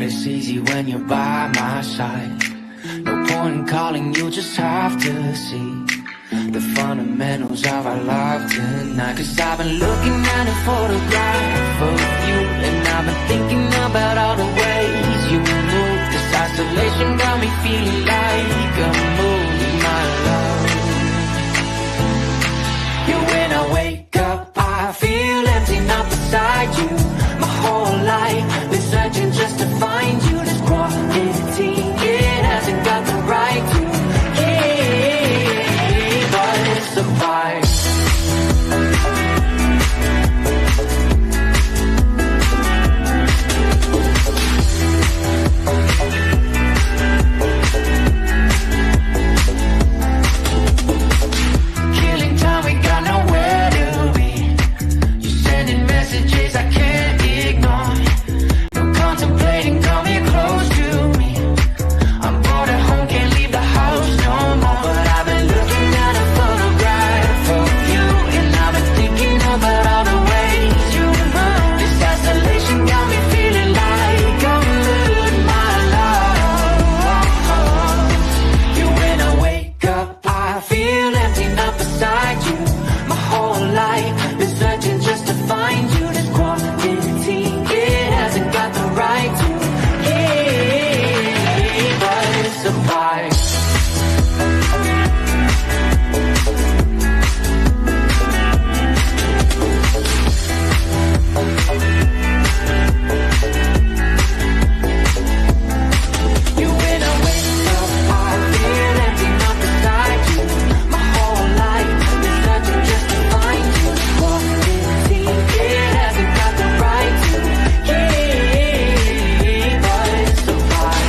it's easy when you're by my side. No point in calling, you just have to see the fundamentals of our life tonight. Cause I've been looking at a photograph of you, and I've been thinking about all the ways you move. This isolation got me feeling like a movie, my love. Yeah, when I wake up, I feel empty, not beside you. My whole life been searching just to find you. This quality, it hasn't got the right to keep us apart. Killing time, we got nowhere to be. You're sending messages I can't ignore. No contemplating, come here close to me. I'm bored at home, can't leave the house no more. But I've been looking at a photograph of you, and I've been thinking about all the ways you move. This isolation got me feeling like I'm losing my love. Yeah, when I wake up, I feel empty, not beside you. My whole life been searching just to find you. This quality, it hasn't got the right to keep us apart. You, when I wake up, I feel empty, not beside you. My whole life been searching just to find you. This quality, it hasn't got the right to keep us apart.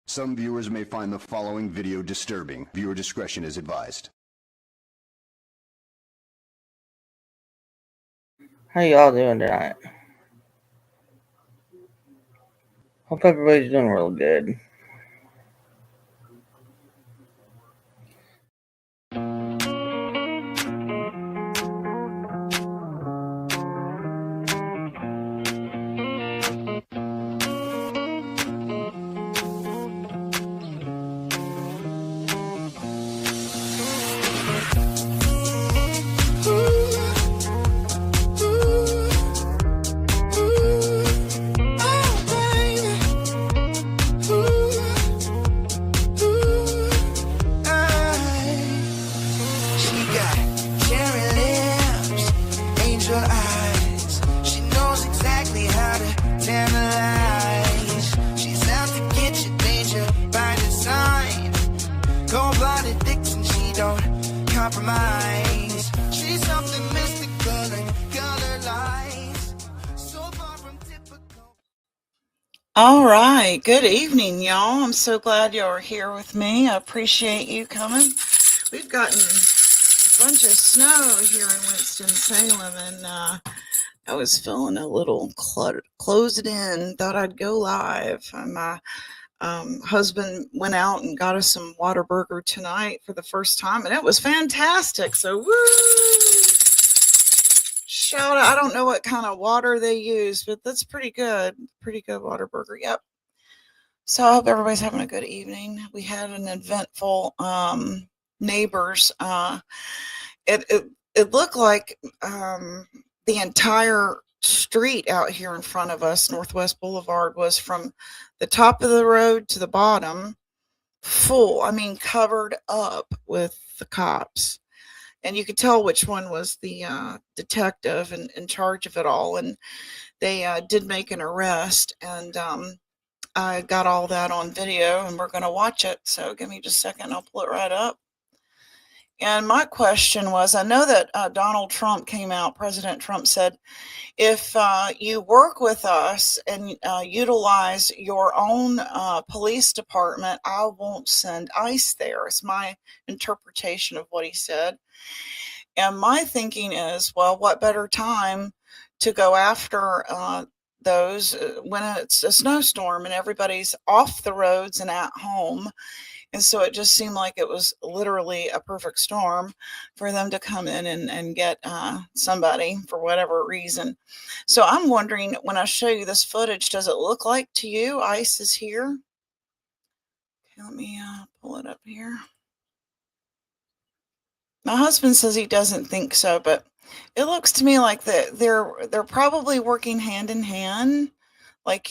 Some viewers may find the following video disturbing. Viewer discretion is advised. How y'all doing tonight? Hope everybody's doing real good. She got cherry lips, angel eyes. She knows exactly how to tantalize. She's out to get you, danger by design. Cold-blooded Dixon, she don't compromise. She's something mystical and color lights. So far from typical. All right. Good evening, y'all. I'm so glad y'all are here with me. I appreciate you coming. We've gotten a bunch of snow here in Winston-Salem, and I was feeling a little closed in. Thought I'd go live. My husband went out and got us some Whataburger tonight for the first time, and it was fantastic. So, woo! Shout out. I don't know what kind of water they use, but that's pretty good. Pretty good Whataburger. Yep. So I hope everybody's having a good evening. We had an eventful neighbors. It looked like the entire street out here in front of us, Northwest Boulevard, was from the top of the road to the bottom full. I mean, covered up with the cops. And you could tell which one was the detective in charge of it all. And they did make an arrest. And I got all that on video, and we're going to watch it. So give me just a second. I'll pull it right up. And my question was, I know that Donald Trump came out, President Trump said, if you work with us and utilize your own police department, I won't send ICE there. It's my interpretation of what he said. And my thinking is, well, what better time to go after those when it's a snowstorm and everybody's off the roads and at home. And so it just seemed like it was literally a perfect storm for them to come in and get somebody for whatever reason. So I'm wondering, when I show you this footage, does it look like to you ICE is here? Okay, let me pull it up here. My husband says he doesn't think so, but it looks to me like they're probably working hand in hand, like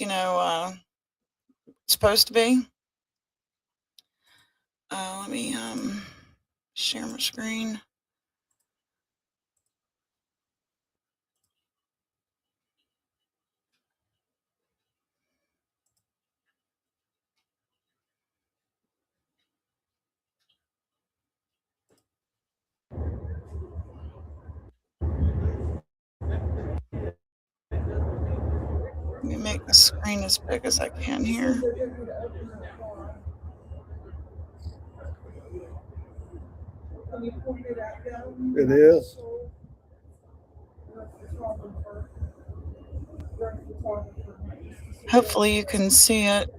supposed to be. Let me share my screen. Let me make the screen as big as I can here. It is. Hopefully you can see it.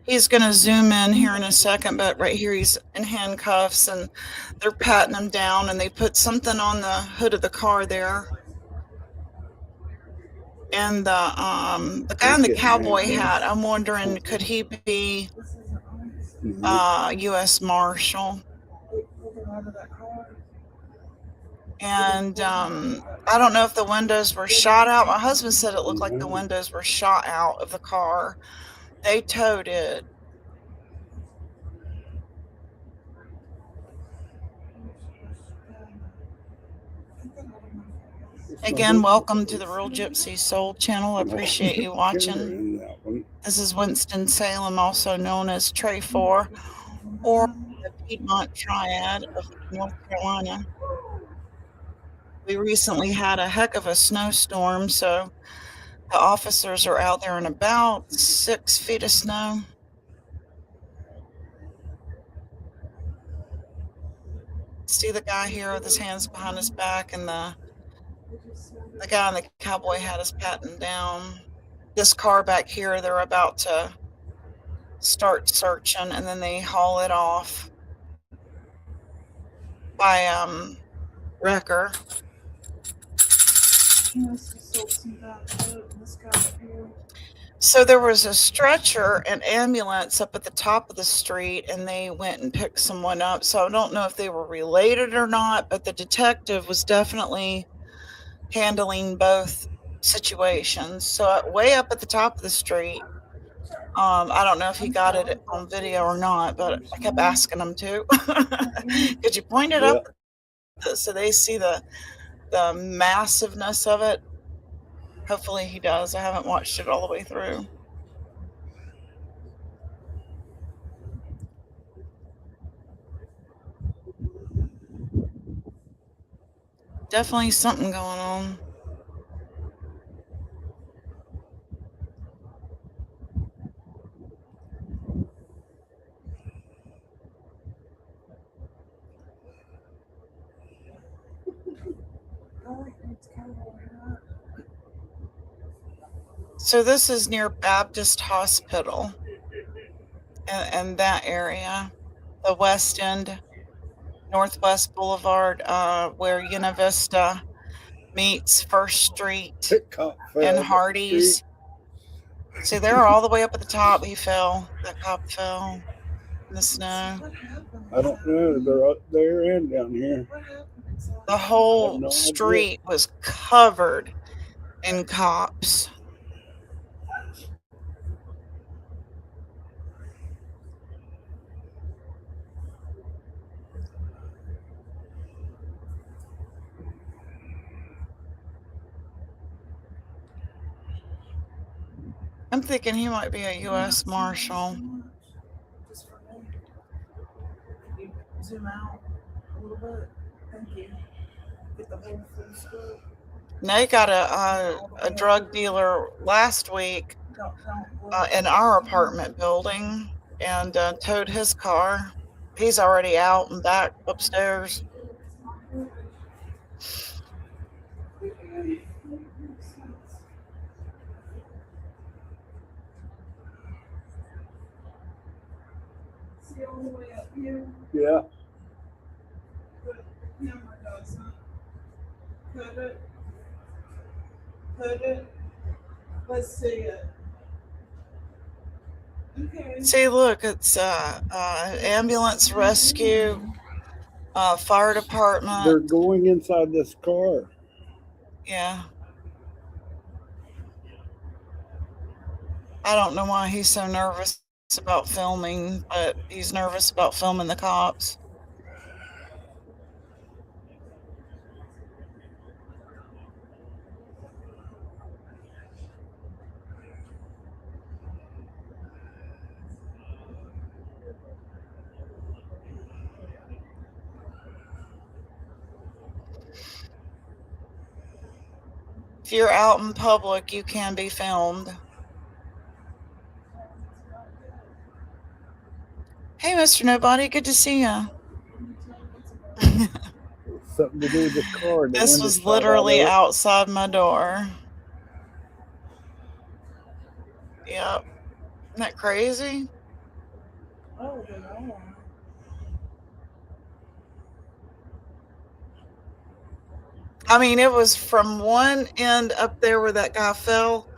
He's going to zoom in here in a second, but right here he's in handcuffs and they're patting him down, and they put something on the hood of the car there. And the guy in the cowboy hat, I'm wondering, could he be U.S. Marshal? And I don't know if the windows were shot out. My husband said it looked like the windows were shot out of the car. They towed it. Again, welcome to the Real Gypsy Soul channel. I appreciate you watching. This is Winston Salem, also known as Trey 4, or the Piedmont Triad of North Carolina. We recently had a heck of a snowstorm, so the officers are out there in about 6 feet of snow. See the guy here with his hands behind his back, and the guy in the cowboy hat is patting down. This car back here, they're about to start searching, and then they haul it off by wrecker. So there was a stretcher and ambulance up at the top of the street, and they went and picked someone up. So I don't know if they were related or not, but the detective was definitely handling both situations. So way up at the top of the street, I don't know if he got it on video or not, but I kept asking him to. Could you point it up so they see the massiveness of it? Hopefully he does. I haven't watched it all the way through. Definitely something going on. So this is near Baptist Hospital and that area, the West End, Northwest Boulevard, where Univista meets First Street and Hardee's. See, they're all the way up at the top. He fell. That cop fell in the snow. I don't know. They're up there and down here. The whole street was covered in cops. I'm thinking he might be a U.S. Marshal. Just for me. Can you zoom out a little bit? Thank you. Get the whole full scope. They got a drug dealer last week Don't. in our apartment building and towed his car. He's already out and back upstairs. See all the way up here? Yeah. But the camera doesn't. Put it. Put it. Let's see it. Okay. See, look, it's ambulance, rescue, fire They're department. going inside this car. Yeah. I don't know why he's so nervous about filming, but he's nervous about filming the cops. If you're out in public, you can be filmed. Hey, Mr. Nobody, good to see you. Something to do with the car. The This window was shot literally out outside my door. Yep. Isn't that crazy? Oh, they are. I mean, it was from one end up there where that guy fell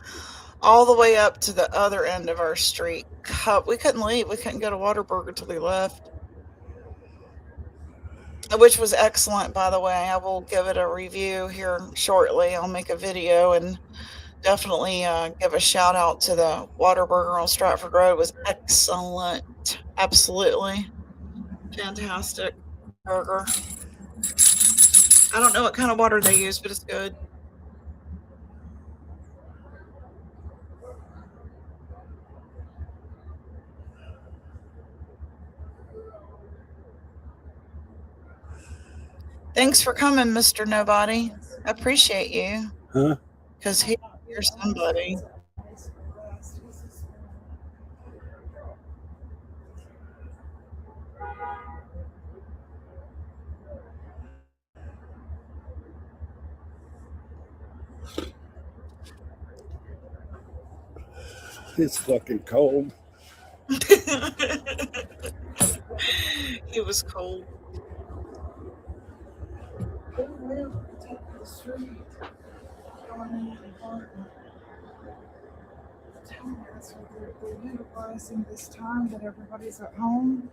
all the way up to the other end of our street. We couldn't leave. We couldn't go to Whataburger till he left. Which was excellent, by the way. I will give it a review here shortly. I'll make a video and definitely give a shout out to the Whataburger on Stratford Road. It was excellent. Absolutely fantastic burger. I don't know what kind of water they use, but it's good. Thanks for coming, Mr. Nobody. I appreciate you. Huh? Because you're somebody. It's fucking cold. It was cold. They live at the top of the street. Going in an apartment. Tell me that's what they're utilizing this time that everybody's at home.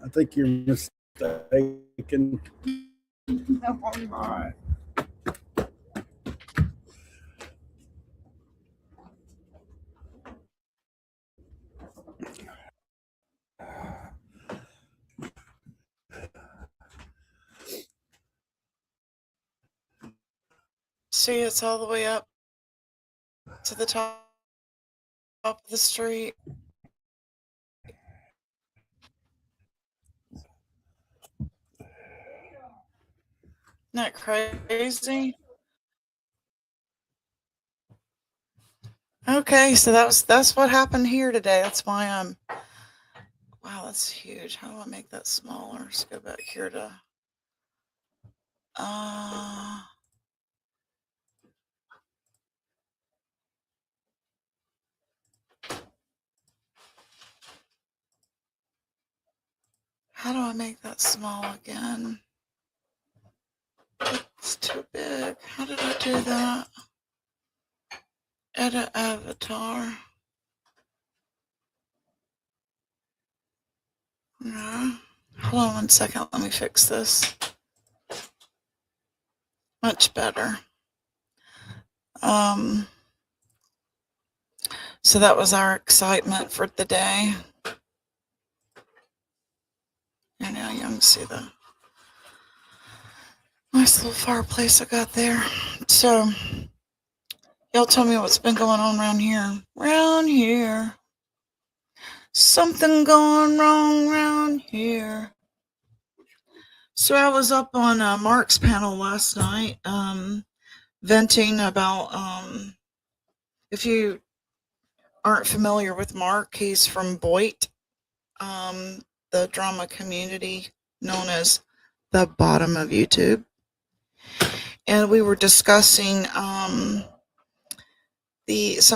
I think you're mistaken. No, I'm not. See, it's all the way up to the top of the street. Isn't that crazy? Okay, so that's what happened here today. That's why I'm. Wow, that's huge. How do I make that smaller? Let's go back here to. How do I make that small again? It's too big. How did I do that? Edit avatar. No. Hold on 1 second. Let me fix this. Much better. So that was our excitement for the day. And now you can see the nice little fireplace I got there. So, y'all tell me what's been going on around here. Round here. Something going wrong round here. So I was up on Mark's panel last night, venting about, if you aren't familiar with Mark, he's from Boyd, the drama community known as the bottom of YouTube. And we were discussing some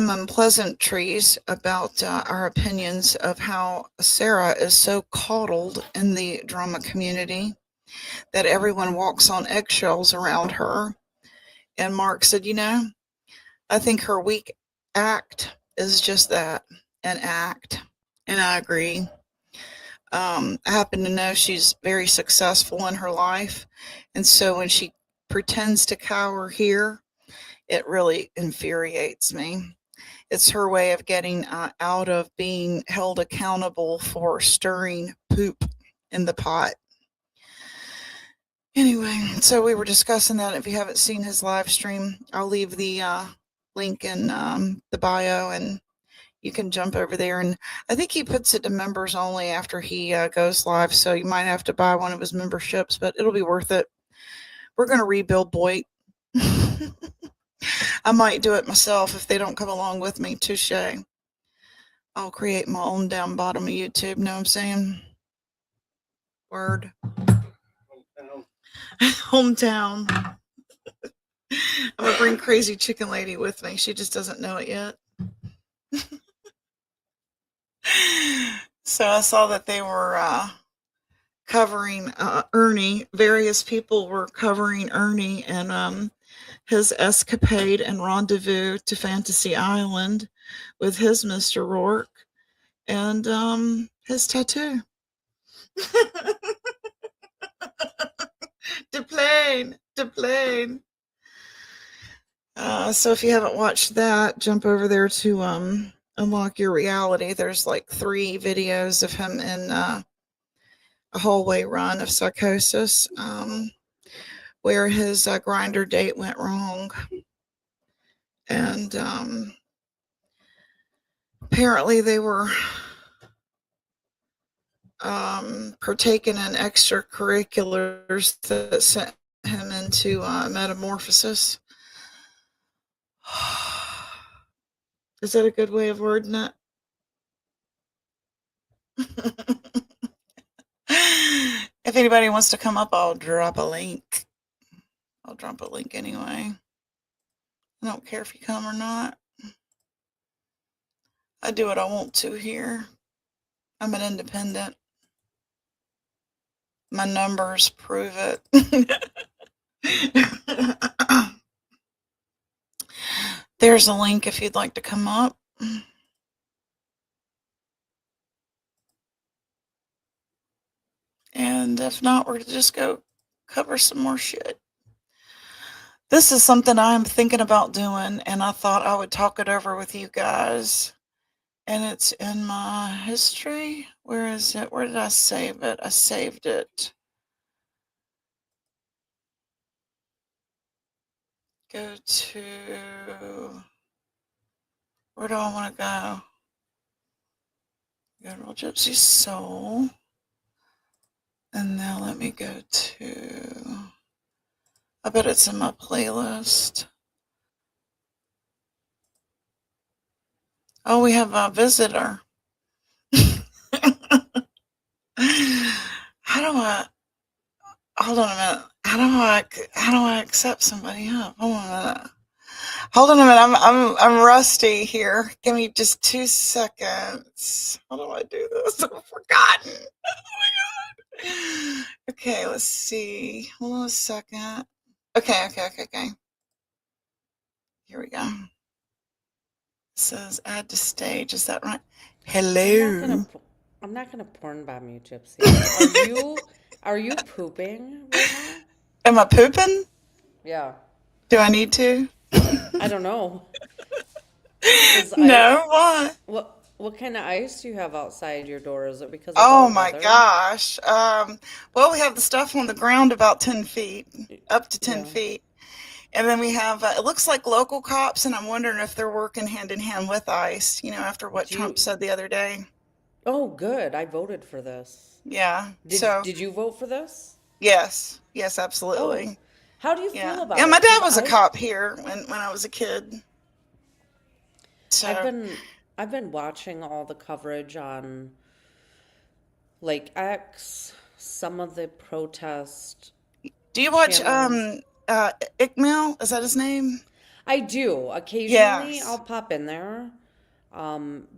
unpleasantries about our opinions of how Sarah is so coddled in the drama community that everyone walks on eggshells around her. And Mark said, I think her weak act is just that, an act. And I agree. I happen to know she's very successful in her life. And so when she pretends to cower here, it really infuriates me. It's her way of getting out of being held accountable for stirring poop in the pot. Anyway, so we were discussing that. If you haven't seen his live stream, I'll leave the link in the bio, and you can jump over there. And I think he puts it to members only after he goes live, so you might have to buy one of his memberships, but it'll be worth it. We're going to rebuild Boyd. I might do it myself if they don't come along with me. Touche. I'll create my own down bottom of YouTube. Know what I'm saying? Word. Hometown. I'm going to bring Crazy Chicken Lady with me. She just doesn't know it yet. So I saw that they were covering Ernie. Various people were covering Ernie and his escapade and rendezvous to Fantasy Island with his Mr. Rourke and his tattoo. The plane. So if you haven't watched that, jump over there to Unlock Your Reality. There's like 3 videos of him in a hallway run of psychosis, where his grinder date went wrong. And apparently they were partaking in extracurriculars that sent him into metamorphosis. Is that a good way of wording it? If anybody wants to come up, I'll drop a link. I'll drop a link anyway. I don't care if you come or not. I do what I want to here. I'm an independent. My numbers prove it. There's a link if you'd like to come up. And if not, we're going to just go cover some more shit. This is something I'm thinking about doing, and I thought I would talk it over with you guys. And it's in my history. Where is it? Where did I save it? I saved it. Go to... Where do I want to go? Good old Gypsy Soul. And now let me go to... I bet it's in my playlist. Oh, we have a visitor. How do I... Hold on a minute. How do I accept somebody up? Hold on a minute. Hold on a minute. I'm rusty here. Give me just 2 seconds. How do I do this? I've forgotten. Oh my god. Okay, let's see. Hold on a second. Okay. Here we go. It says add to stage. Is that right? Hello. I'm not gonna porn bomb you, Gypsy. Are you pooping right now? Am I pooping? Yeah. Do I need to? I don't know. No, why? What kind of ice do you have outside your door? Is it because of Oh bad my weather? gosh. Well, we have the stuff on the ground about 10 feet, up to 10 Yeah. feet. And then we have, it looks like local cops, and I'm wondering if they're working hand in hand with ICE, after what Do Trump you? said the other day. Oh, good. I voted for this. Yeah. Did So, did you vote for this? yes. Yes, Oh, absolutely. how do you feel Yeah. about Yeah, my it? dad Because was a cop here when I was a kid. I've So, been I've been watching all the coverage on like X, some of the protest do you watch channels. Ickmill? Is that his name? I do. Occasionally I'll Yes. pop in there.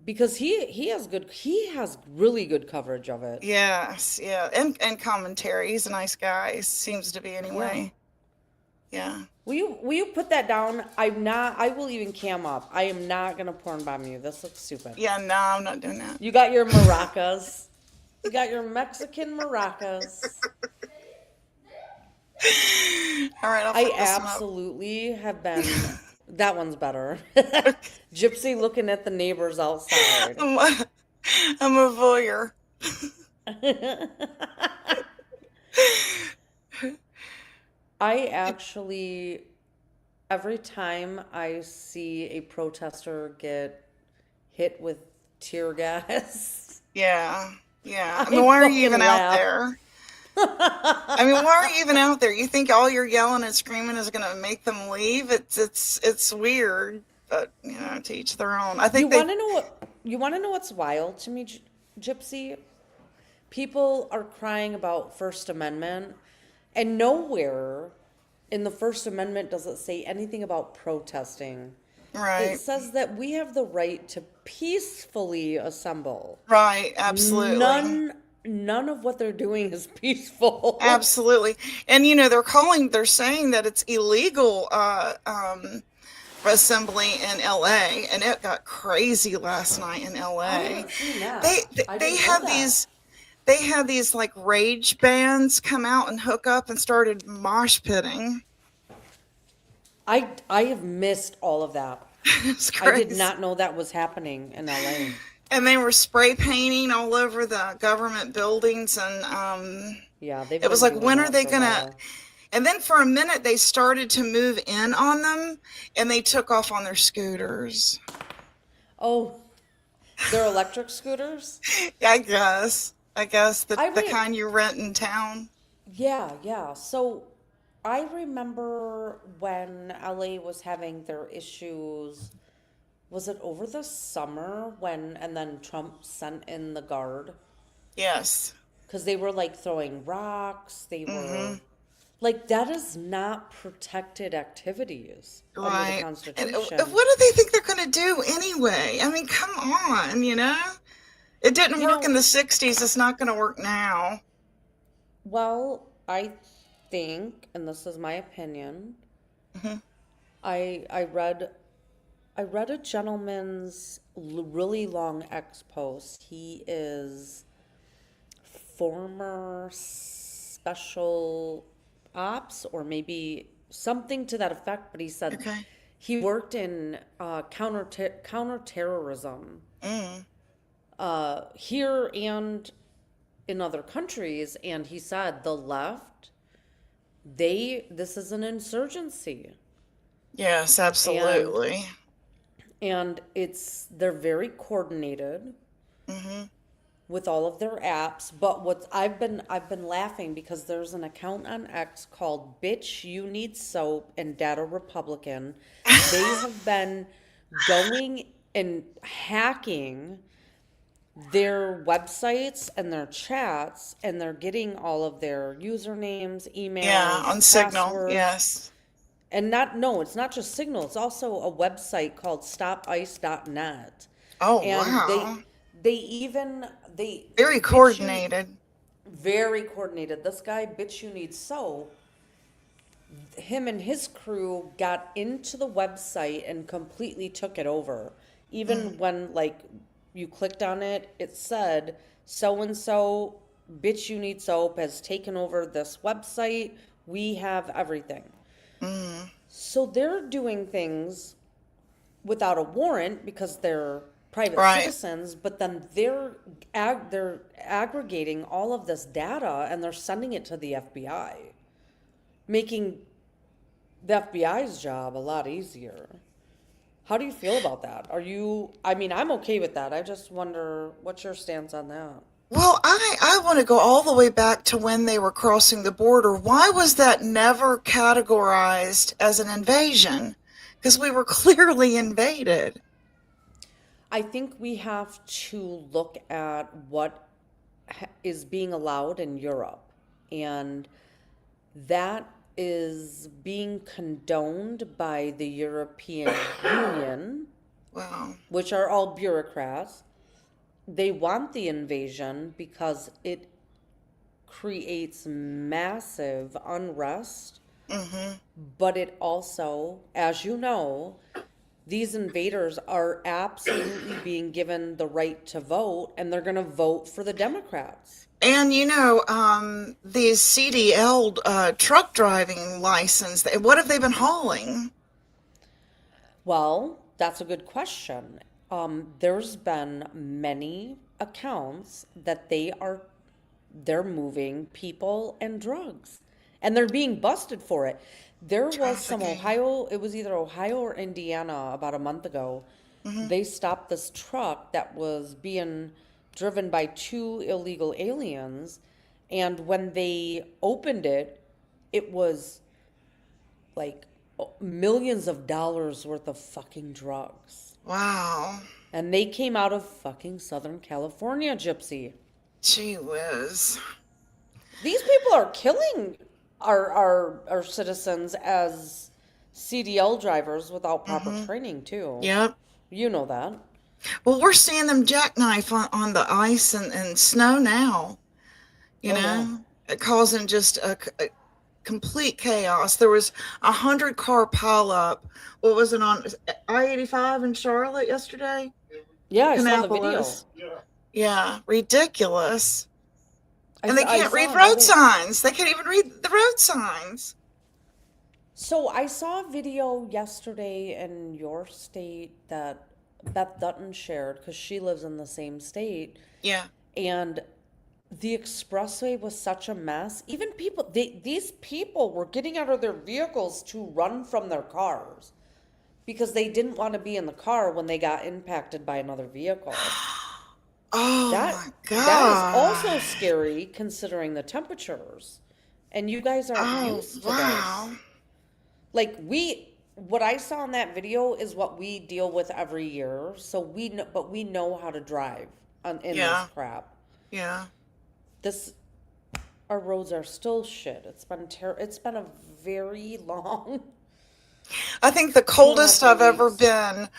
Because he has really good coverage of it. Yes. Yeah. And commentary. He's a nice guy. Seems to be Yeah. anyway. Yeah. Will you put that down? I will even cam up. I am not gonna porn bomb you. This looks stupid. Yeah. No, I'm not doing that. You got your maracas. You got your Mexican maracas. All right. I'll I put this one up. absolutely have been. That one's better. Gypsy looking at the neighbors outside. I'm a, I'm a voyeur. I actually, every time I see a protester get hit with tear gas, Yeah. Yeah. I mean, I why are you fucking even out laugh. there? I mean, why are you even out there? You think all your yelling and screaming is going to make them leave? It's weird, but to each their own. I You think they want to know what? You want to know what's wild to me, Gypsy? People are crying about First Amendment, and nowhere in the First Amendment does it say anything about protesting. It right, says that we have the right to peacefully assemble. right, absolutely. None of what they're doing is peaceful. Absolutely. And they're saying that it's illegal assembly in LA, and it got crazy last night in I LA. haven't seen that. They they, I they didn't know had that. these like rage bands come out and hook up and started mosh pitting. I have missed all of that. It's I did crazy. not know that was happening in LA. And they were spray painting all over the government buildings, and Yeah, they've it was been like, doing when are that they for a gonna? while. And then for a minute they started to move in on them, and they took off on their scooters. Oh, they're electric scooters? I guess I the re kind you rent in town. Yeah. So I remember when LA was having their issues. Was it over the summer and then Trump sent in the guard? Yes. Because they were like throwing rocks. They Mm-hmm. were like, that is not protected activities under the Right. And Constitution. what do they think they're gonna do anyway? I mean, come on. It didn't You work in know, the '60s. It's not gonna work now. well, I think, and this is my opinion, Hmm. I read a gentleman's really long X post. He is former special ops or maybe something to that effect, but he said Okay. he worked in counterterrorism Mm. here and in other countries, and he said the left, this is an insurgency, Yes, and absolutely. they're very coordinated Hmm. with all of their apps. But what I've been laughing because there's an account on X called Bitch You Need Soap and Data Republican. They have been going and hacking their websites and their chats, and they're getting all of their usernames, Yeah, emails, on Signal. passwords. Yes. And no, it's not just Signal, it's also a website called stopice.net. Oh, And wow. they even they Very bitch you coordinated. very coordinated. This guy, Bitch You Need Soap, him and his crew got into the website and completely took it over. Even when like you clicked on it, it said so and so Bitch You Need Soap has taken over this website. We have everything. So they're doing things without a warrant because they're private Right. citizens, but then they're aggregating all of this data and they're sending it to the FBI, making the FBI's job a lot easier. How do you feel about that? I mean, I'm okay with that. I just wonder, what's your stance on that? Well, I want to go all the way back to when they were crossing the border. Why was that never categorized as an invasion? Because we were clearly invaded. I think we have to look at what is being allowed in Europe, and that is being condoned by the European Union, Wow. which are all bureaucrats. They want the invasion because it creates massive unrest, but it also, as you know, these invaders are absolutely being given the right to vote, and they're going to vote for the Democrats. And these CDL truck driving license, what have they been hauling? Well, that's a good question. There's been many accounts that they're moving people and drugs, and they're being busted for it. There was some Trafficking. it was either Ohio or Indiana about a month ago. They stopped this truck that was being driven by two illegal aliens, and when they opened it, it was like millions of dollars worth of fucking drugs. Wow. And they came out of fucking Southern California, Gypsy. Gee whiz. These people are killing our citizens as CDL drivers without proper training, too. Yep. You know that. Well, we're seeing them jackknife on the ice and snow now, Oh, yeah. causing just a complete chaos. There was 100-car pileup. What was it on I-85 in Charlotte yesterday? Yeah, I saw the video. Kannapolis. Yeah, ridiculous. I And they s- I can't saw read another- road signs. They can't even read the road signs. So I saw a video yesterday in your state that Beth Dutton shared because she lives in the same state. Yeah. And the expressway was such a mess. Even these people were getting out of their vehicles to run from their cars because they didn't want to be in the car when they got impacted by another vehicle. Oh That my that is God. also scary considering the temperatures. And you guys aren't Oh, used to wow. this. Like what I saw in that video is what we deal with every year. So we know how to drive in Yeah. this crap. Yeah. Our roads are still shit. It's been a very long I think the 2.5 coldest I've ever weeks. been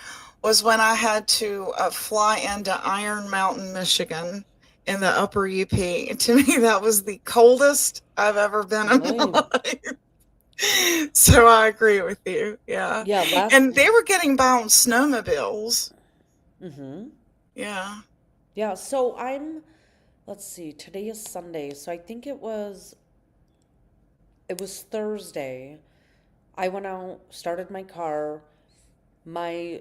was when I had to fly into Iron Mountain, Michigan in the upper UP. To me, that was the coldest I've ever been in my Really? life. So I agree with you. Yeah. Yeah, And they were getting by on snowmobiles. mm-hmm. Yeah. Yeah, so let's see, today is Sunday, so I think it was Thursday. I went out, started my car. My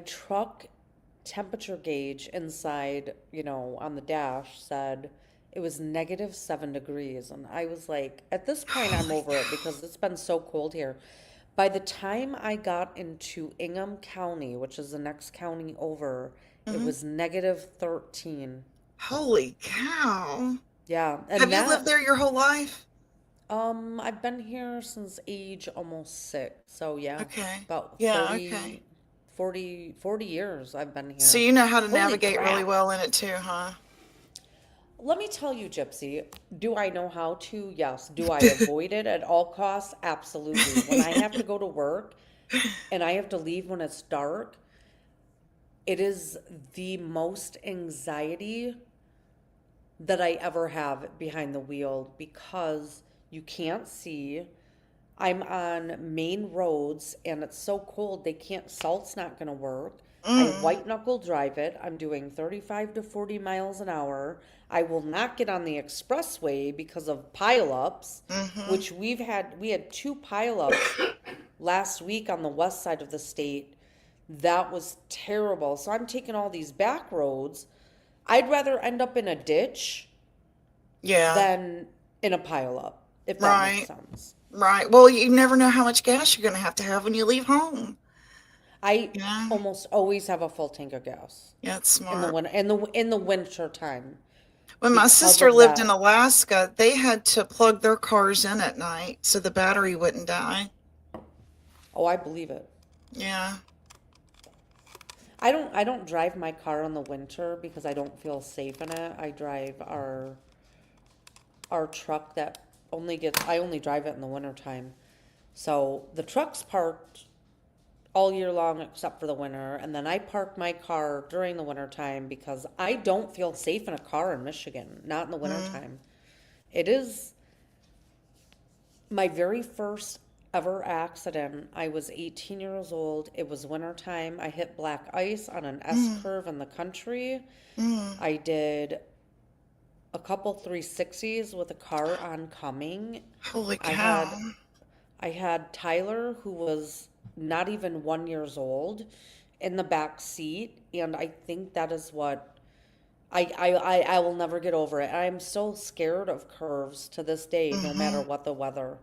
truck temperature gauge inside, on the dash said it was -7 degrees. And I was like, at this point, I'm over it because it's been so cold here. By the time I got into Ingham County, which is the next county over, it was -13. Holy cow. Yeah, and Have you lived there your whole life? I've been here since age almost 6. So yeah, Okay. about Yeah, 40, okay. 40 years I've been So here. you know how to Holy navigate really crap. well in it too, huh? Let me tell you, Gypsy, do I know how to? Yes. Do I avoid it at all costs? Absolutely. When I have to go to work and I have to leave when it's dark, it is the most anxiety that I ever have behind the wheel because you can't see. I'm on main roads and it's so cold salt's not going to work. I white knuckle drive it. I'm doing 35 to 40 miles an hour. I will not get on the expressway because of pileups, which we had 2 pileups last week on the west side of the state. That was terrible. So I'm taking all these back roads. I'd rather end up in a ditch Yeah. than in a pileup, if that makes Right. sense. Right. Well, you never know how much gas you're going to have when you leave home. I Yeah. almost always have a full tank of gas Yeah, it's in the smart. winter, in the winter time When my because sister of lived in that. Alaska, they had to plug their cars in at night so the battery wouldn't die. Oh, I believe it. Yeah. I don't drive my car in the winter because I don't feel safe in it. I drive our truck that I only drive it in the winter time. So the truck's parked all year long except for the winter, and then I park my car during the winter time because I don't feel safe in a car in Michigan, not in the winter time. It is my very first ever accident. I was 18 years old. It was winter time. I hit black ice on an S curve in the country. I did a couple 360s with a car oncoming. Holy I cow. had I had Tyler, who was not even 1 years old, in the back seat, and I think that is what I will never get over it. I'm so scared of curves to this day, no matter what the weather.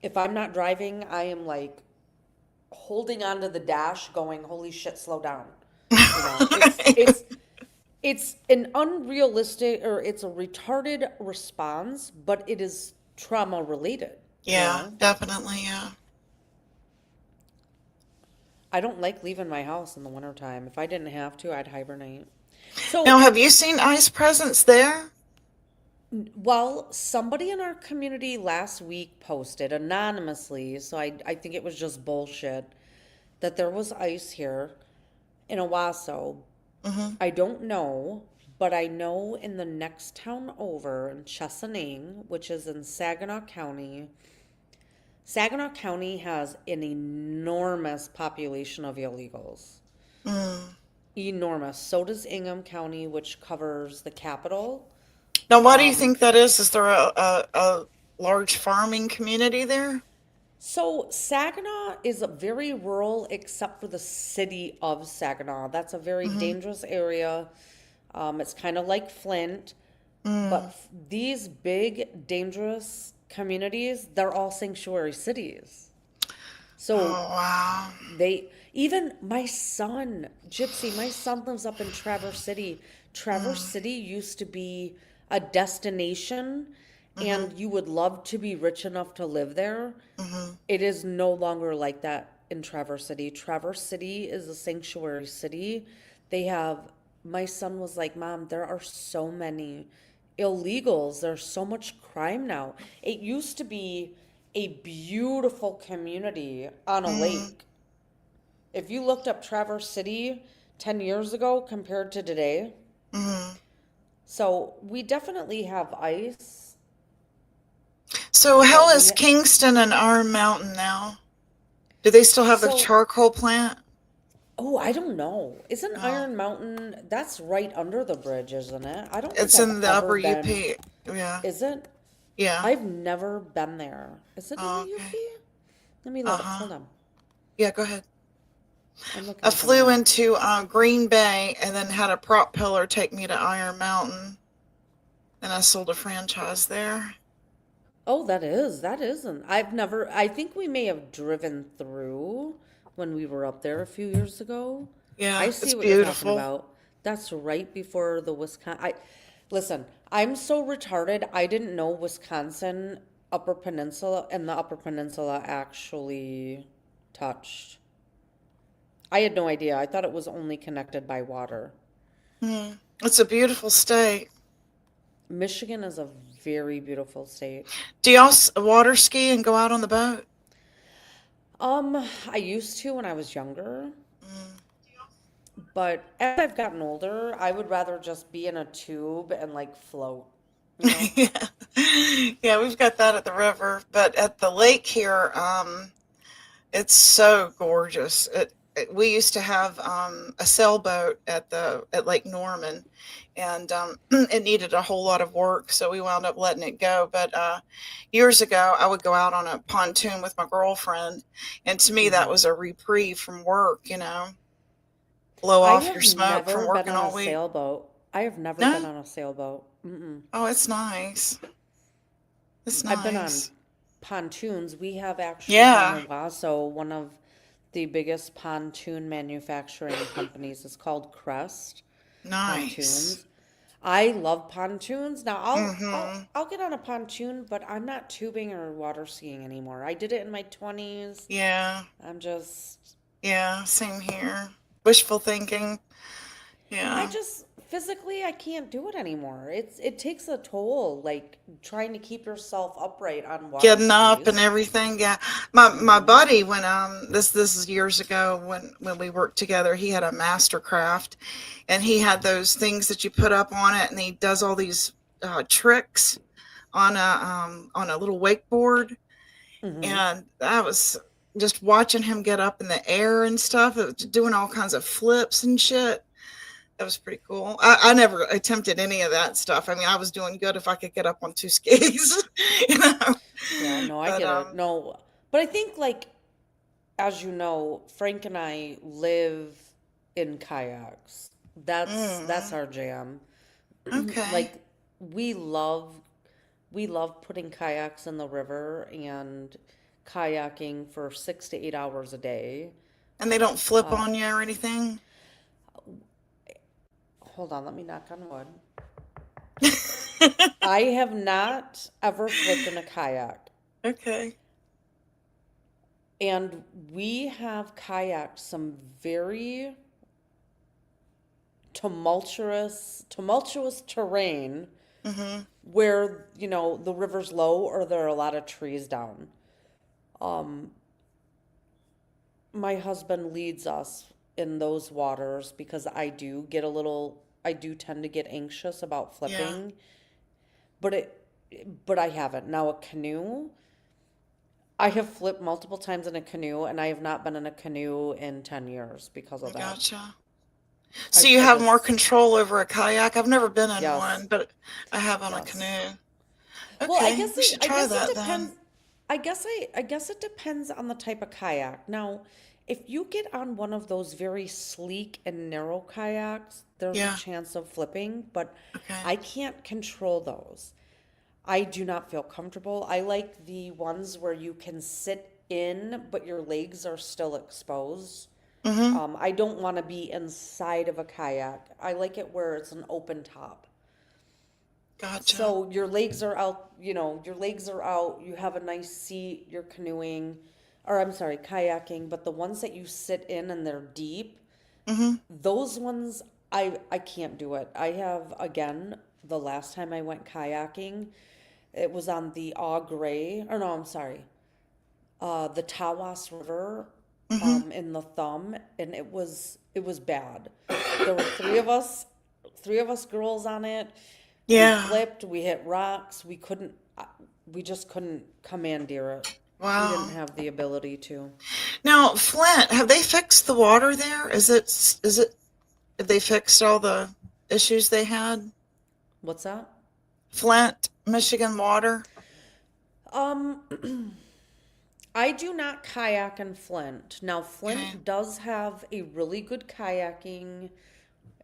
If I'm not driving, I am like holding onto the dash, going, "Holy shit, slow down!" You know, it's an unrealistic or it's a retarded response, but it is trauma related. You Yeah, know, definitely. Yeah. I don't like leaving my house in the wintertime. If I didn't have to, I'd hibernate. So, Now, have you seen ice presents there? well, somebody in our community last week posted anonymously, so I think it was just bullshit, that there was ice here in Owasso. I don't know, but I know in the next town over in Chesaning, which is in Saginaw County has an enormous population of illegals. Enormous. So does Ingham County, which covers the capital. Now, why do you think that is? Is there a large farming community there? So Saginaw is a very rural, except for the city of Saginaw. That's a very dangerous area. It's kind of like Flint, but these big, dangerous communities, they're all sanctuary cities. So Oh, wow. even my son, Gypsy, my son lives up in Traverse City. Traverse City used to be a destination, and you would love to be rich enough to live there. It is no longer like that in Traverse City. Traverse City is a sanctuary city. My son was like, Mom, there are so many illegals. There's so much crime now. It used to be a beautiful community on a lake. If you looked up Traverse City 10 years ago compared to today, so we definitely have ice, So, how but is Kingston and Iron Mountain now? Do they still have the so, charcoal plant? oh, I don't know. Isn't Oh, Iron Mountain, that's right under the bridge, isn't it? I don't think it's I've in the ever upper been. UP. Yeah. Is it? Yeah. I've never been there. Is it in Oh, the okay. UP? Let me look. Uh-huh. Hold on. Yeah, go ahead. I'm looking I at the flew map. into Green Bay and then had a prop pillar take me to Iron Mountain, and I sold a franchise there. Oh, that isn't. I think we may have driven through when we were up there a few years ago. Yeah, I it's see what you're talking beautiful. about. That's right before the Wisconsin. Listen, I'm so retarded. I didn't know Wisconsin Upper Peninsula and the Upper Peninsula actually touched. I had no idea. I thought it was only connected by water. It's a beautiful state. Michigan is a very beautiful state. Do y'all water ski and go out on the boat? I used to when I was younger, but as I've gotten older, I would rather just be in a tube and like float, you know? Yeah. Yeah, we've got that at the river, but at the lake here, it's so gorgeous. We used to have a sailboat at Lake Norman, and it needed a whole lot of work, so we wound up letting it go. But years ago, I would go out on a pontoon with my girlfriend, and to me, that hmm was a reprieve from work. Blow I off your have smoke never from been working on a all week. sailboat. I have never been No? on a sailboat. Mm-mm. Oh, it's nice. It's I've been on nice. pontoons, we have actually Yeah. here in Owasso, one of the biggest pontoon manufacturing companies is called Crest Nice. Pontoons. I love pontoons. Now Mm-hmm. I'll get on a pontoon, but I'm not tubing or water skiing anymore. I did it in my 20s. Yeah. I'm just Yeah. Same here. Wishful thinking. I Yeah. just physically I can't do it anymore. It takes a toll, like trying to keep yourself upright on water Getting up and skis. everything. Yeah. My Mm-hmm. buddy, when this is years ago when we worked together, he had a mastercraft, and he had those things that you put up on it, and he does all these tricks on a little wakeboard, Mm-hmm. and that was just watching him get up in the air and stuff, doing all kinds of flips and shit. That was pretty cool. I never attempted any of that stuff. I mean, I was doing good if I could get up on two skis, you know. Yeah, no, I But get it. No, but I think like as you know, Frank and I live in kayaks. That's mm, our jam. okay. Like we love we love putting kayaks in the river and kayaking for 6 to 8 hours a day. And they don't flip Uh, on you or anything. hold on, let me knock on wood. I have not ever flipped in a kayak. Okay. And we have kayaked some very tumultuous terrain Mm-hmm. where, you know, the river's low or there are a lot of trees down. Um, my husband leads us in those waters because I do tend to get anxious about Yeah. flipping, but but I haven't. Now a canoe, I have flipped multiple times in a canoe and I have not been in a canoe in 10 years because of I that. gotcha. So you I have more just, control over a kayak. I've never been in yes, one, but I have on a yes. canoe. Well, Okay, we should I try guess it that depends. then. I guess it depends on the type of kayak. Now, if you get on one of those very sleek and narrow kayaks, there's a Yeah. chance of flipping, but Okay. I can't control those. I do not feel comfortable. I like the ones where you can sit in, but your legs are still exposed. Mm-hmm. I don't want to be inside of a kayak. I like it where it's an open top. Gotcha. So your legs are out, you know, your legs are out, you have a nice seat, you're canoeing, or I'm sorry, kayaking, but the ones that you sit in and they're deep, Mm-hmm. those ones I can't do it. I have again, the last time I went kayaking, it was on the Gray, or no, I'm sorry, the Tawas River, Mm-hmm. in the Thumb, and it was bad. There were three of us girls on it. We Yeah. flipped, we hit rocks, we just couldn't commandeer it. We didn't Wow. have the ability to. Now, Flint, have they fixed the water there? Have they fixed all the issues they had? What's that? Flint, Michigan water? Um, I do not kayak in Flint. Now, Okay. Flint does have a really good kayaking.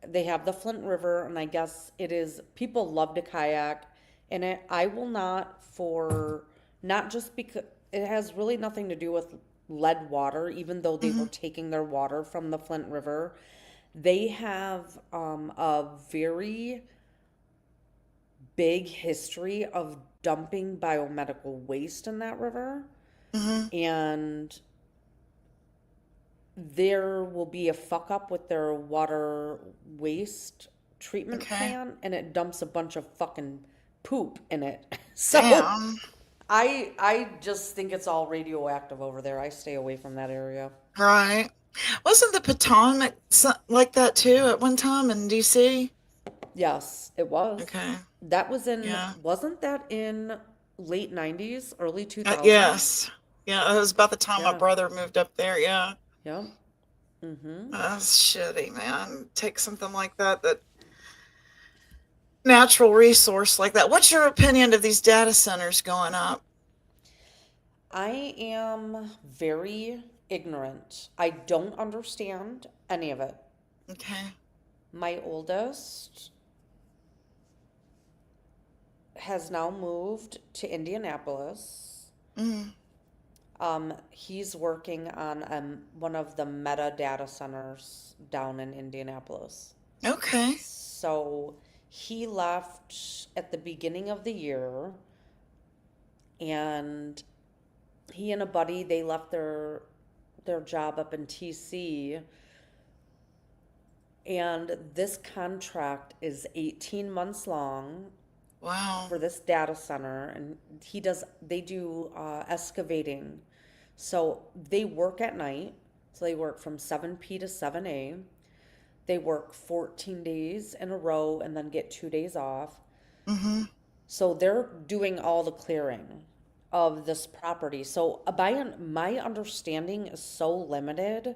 They have the Flint River, and I guess it is, people love to kayak, and I will not for, not just because, it has really nothing to do with lead water, even though they were Mm-hmm. taking their water from the Flint River. They have a very big history of dumping biomedical waste in that river. Mm-hmm. And there will be a fuck up with their water waste treatment Okay. plant and it dumps a bunch of fucking poop in it. So Damn. I just think it's all radioactive over there. I stay away from that area. Right. Wasn't the Potomac like that too at one time in DC? Yes, it was. Okay. That was in, Yeah. wasn't that in late 90s, early 2000s? Yes. Yeah, it was about the time my Yeah. brother moved up there. Yeah. Yep. Mm-hmm. That's shitty, man. Take something like that natural resource like that. What's your opinion of these data centers going up? I am very ignorant. I don't understand any of it. Okay. My oldest has now moved to Indianapolis. Mm. He's working on one of the Meta data centers down in Indianapolis. Okay. So he left at the beginning of the year, and he and a buddy, they left their job up in TC, and this contract is 18 months long Wow. for this data center, and they do excavating. So they work at night. So they work from 7 p to 7 a. They work 14 days in a row and then get 2 days off. Mm-hmm. So they're doing all the clearing of this property. So my understanding is so limited.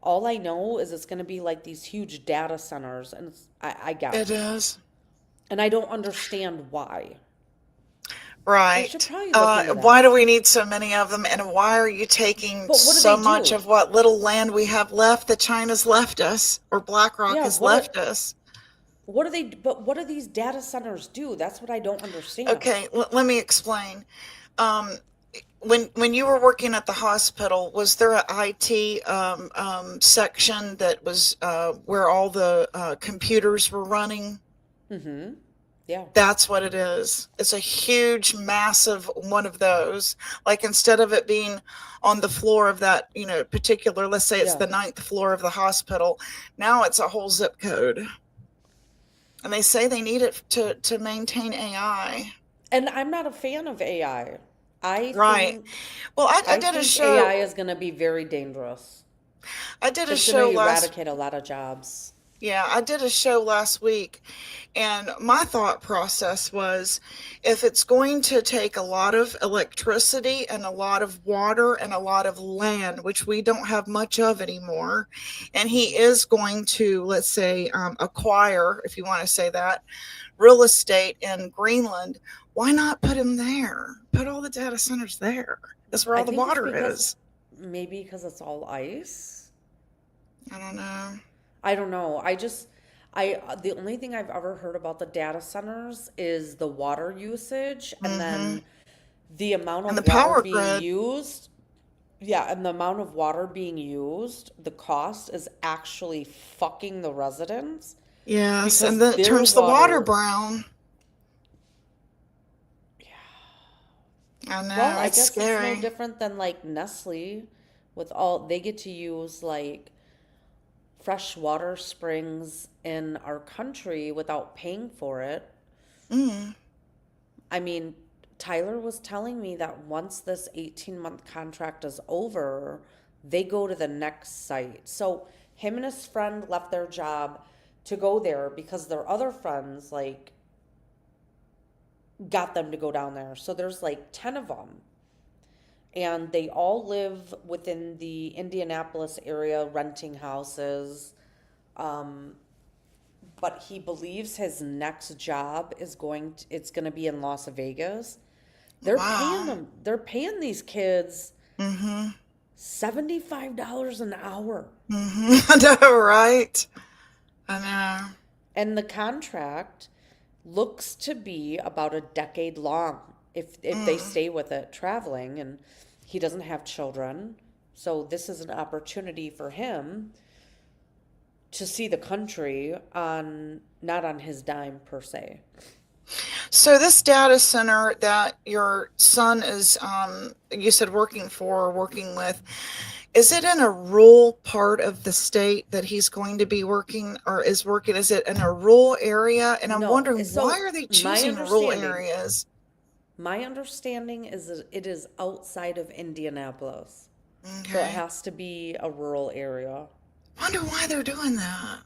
All I know is it's going to be like these huge data centers, and I get It it. is. And I don't understand why. Right. They should probably look into Why that. do we need so many of them? And why are you taking But what do so they much do? of what little land we have left that China's left us or BlackRock Yeah, has left us? but what do these data centers do? That's what I don't understand. Okay, let me explain. Um, when you were working at the hospital, was there an IT section that was where all the computers were running? Mm-hmm. Yeah. That's what it is. It's a huge, massive one of those. Like instead of it being on the floor of that, particular, let's say it's Yeah. the 9th floor of the hospital, now it's a whole zip code. And they say they need it to maintain AI. And I'm not a fan of AI. I Right. think Well, I I did a think show. AI is going to be very dangerous. I did a It's show going to last. eradicate a lot of jobs. Yeah, I did a show last week, and my thought process was if it's going to take a lot of electricity and a lot of water and a lot of land, which we don't have much of anymore, and he is going to, let's say, acquire, if you want to say that, real estate in Greenland, why not put him there? Put all the data centers there. That's where I all the think it's water because is. maybe because it's all ice. I don't know. I don't know. The only thing I've ever heard about the data centers is the water usage and then the amount And of the water power being grid. used. Yeah, and the amount of water being used, the cost is actually fucking the residents Yes, because and then it their turns the water water. brown. I know, Well, I it's guess it's no scary. different than like Nestle with all they get to use like fresh water springs in our country without paying for it. Mm. I mean, Tyler was telling me that once this 18-month contract is over, they go to the next site. So him and his friend left their job to go there because their other friends like got them to go down there. So there's like 10 of them. And they all live within the Indianapolis area renting houses. But he believes his next job is it's going to be in Las Vegas. Wow. They're paying these kids Mm-hmm. $75 an hour. Mm-hmm. I know, right? I know. And the contract looks to be about a decade long if they stay with it traveling, and he doesn't have children. So this is an opportunity for him to see the country not on his dime per se. So this data center that your son is, you said working with, is it in a rural part of the state that he's going to be working or is working? Is it in a rural area? And I'm No, wondering, so why are they my choosing rural understanding, areas? my understanding is that it is outside of Indianapolis. So it Okay. has to be a rural area. Wonder why they're doing that.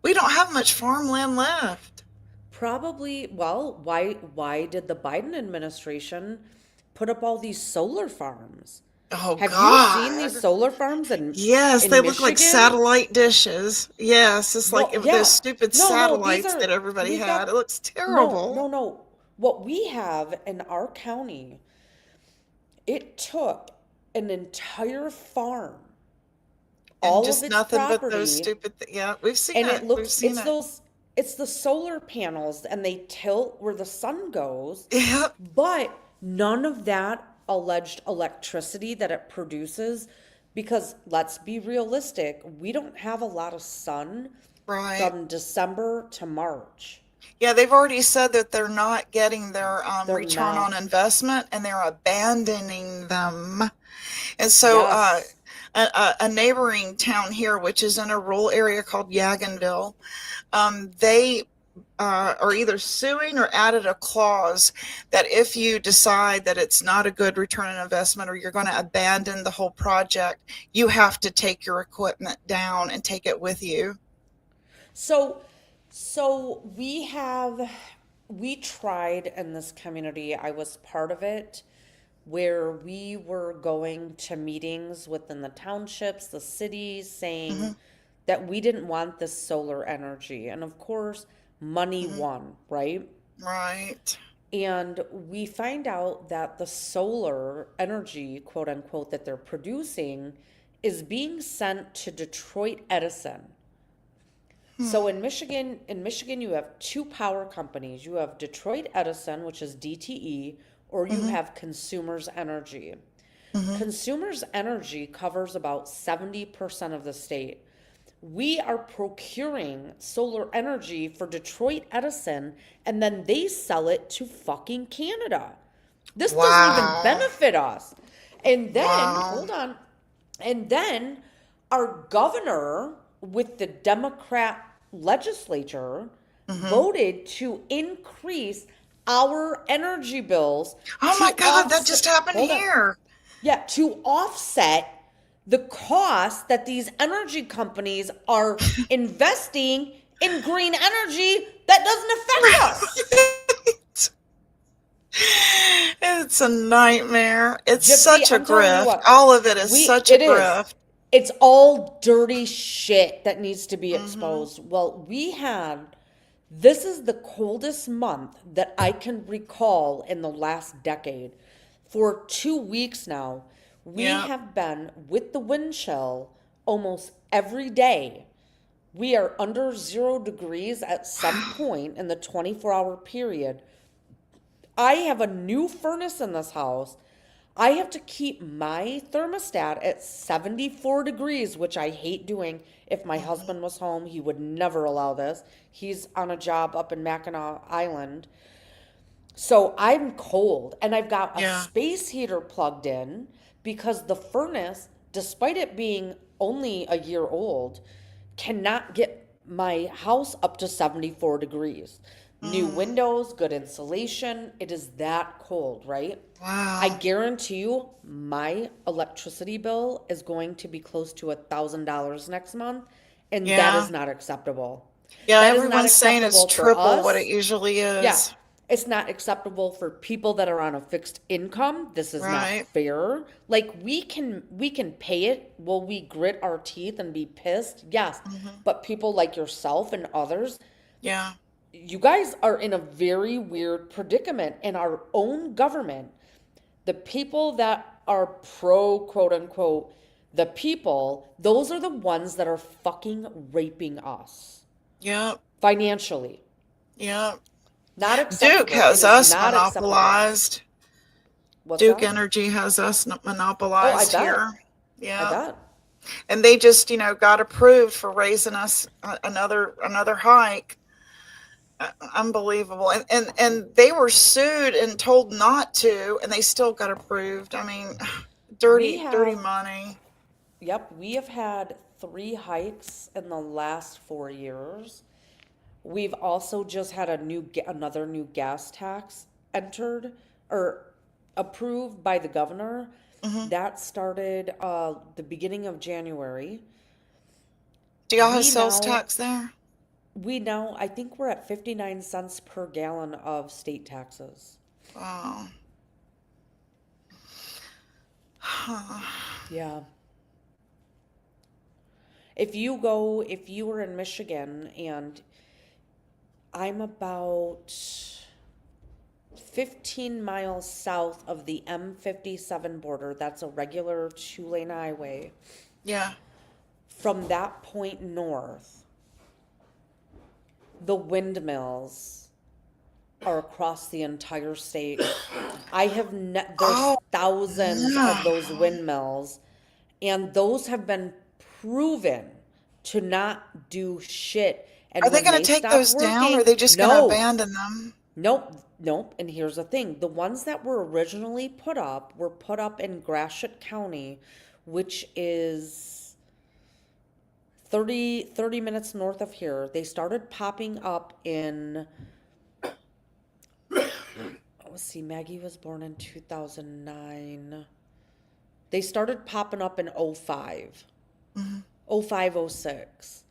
We don't have much farmland left. Probably, well, why did the Biden administration put up all these solar farms? Oh Have you seen these God. solar farms Yes, in they look like Michigan? satellite dishes. Yes, it's like Well, those yeah. stupid No, these satellites that are everybody we've had. got It looks no, terrible. no, no. What we have in our county, it took an entire farm, And all of just its nothing but those property, stupid, yeah, we've seen and it. We've seen it. it's the solar panels, and they tilt where the sun goes, Yep. but none of that alleged electricity that it produces, because let's be realistic, we don't have a lot of sun Right. from December to March. Yeah, they've already said that they're not getting their They're return on not. investment, and they're abandoning them. And so Yes. a neighboring town here, which is in a rural area called Yaganville, they are either suing or added a clause that if you decide that it's not a good return on investment or you're going to abandon the whole project, you have to take your equipment down and take it with you. So, so we tried in this community, I was part of it, where we were going to meetings within the townships, the cities, saying that we didn't want this solar energy. And of course, money won, right? Right. And we find out that the solar energy, quote unquote, that they're producing is being sent to Detroit Edison. So in Michigan, you have two power companies. You have Detroit Edison, which is DTE, or you have Consumers Energy. Consumers Energy covers about 70% of the state. We are procuring solar energy for Detroit Edison, and then they sell it to fucking Canada. This doesn't even Wow. benefit us. And then, Wow. hold on, and then our governor with the Democrat legislature voted to increase our energy bills. Oh to my God, that offset- just happened hold on. here. Yeah, to offset the cost that these energy companies are investing in green energy that doesn't affect us. It's a nightmare. It's Gypsy, such a I'm telling you grift. what, All of it is such a it is. grift. It's all dirty shit that needs to be exposed. Well, this is the coldest month that I can recall in the last decade. For 2 weeks now, we Yeah. have been with the wind chill almost every day. We are under 0 degrees at some point in the 24-hour period. I have a new furnace in this house. I have to keep my thermostat at 74 degrees, which I hate doing. If my husband was home, he would never allow this. He's on a job up in Mackinac Island. So I'm cold, and I've got a Yeah. space heater plugged in because the furnace, despite it being only a year old, cannot get my house up to 74 degrees. New windows, good insulation. It is that cold, right? Wow. I guarantee you my electricity bill is going to be close to $1,000 next month, and that Yeah. is not acceptable. Yeah, That is not everyone's saying it's acceptable for triple what us. it usually is. Yeah, it's not acceptable for people that are on a fixed income. This is Right. not fair. Like we can pay it. Will we grit our teeth and be pissed? Yes. But people like yourself and others, Yeah. you guys are in a very weird predicament in our own government. The people that are pro, quote unquote, the people, those are the ones that are fucking raping us Yep. financially. Yep. Not acceptable. Duke has It is us not acceptable. monopolized. What's Duke that? Energy has us Oh, I monopolized bet. here. I Yeah. bet. And they just, got approved for raising us another hike. Unbelievable. And they were sued and told not to, and they still got approved. I mean, dirty have- money. Yep, we have had 3 hikes in the last 4 years. We've also just had another new gas tax entered or approved by the governor. That started the beginning of January. Do y'all have We sales now- tax there? I think we're at 59 cents per gallon of state taxes. Wow. Yeah. If you were in Michigan, and I'm about 15 miles south of the M57 border, that's a regular 2-lane highway. Yeah. From that point north, the windmills are across the entire state. I have there's Oh, thousands no. of those windmills, and those have been proven to not do shit. And Are they when going they to take stop those down, or are working, they just going to no, abandon them? nope, nope. And here's the thing: the ones that were originally put up were put up in Gratiot County, which is 30 minutes north of here. They started popping up in, let's see, Maggie was born in 2009. They started popping up in 05, 05, 06.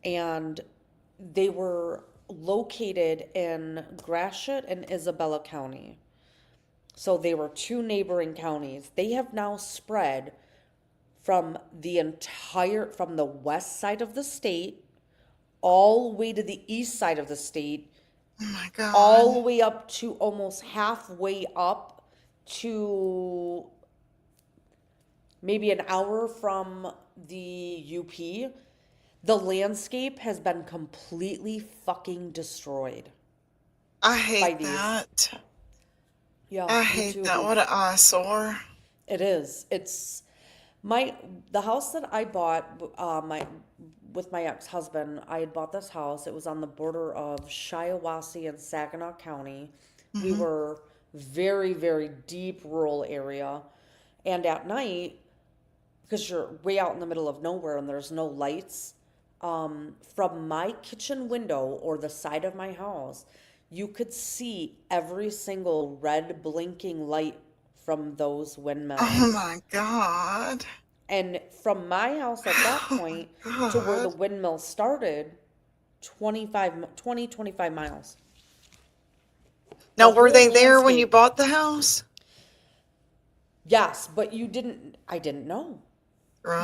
And they were located in Gratiot and Isabella County. So they were two neighboring counties. They have now spread from from the west side of the state all the way to the east side of the state, Oh my God. all the way up to almost halfway up to maybe an hour from the UP. The landscape has been completely fucking destroyed I by hate these. that. Yeah, I me hate too. that. What an eyesore. It is. It's the house that I bought with my ex-husband. I had bought this house. It was on the border of Shiawassee and Saginaw County. We were very, very deep rural area. And at night, because you're way out in the middle of nowhere and there's no lights, from my kitchen window or the side of my house, you could see every single red blinking light from those windmills. Oh my God. And from my house at that point to where the windmill started, 25 miles. Now, The were they whole there when you landscape. bought the house? Yes, but I didn't know.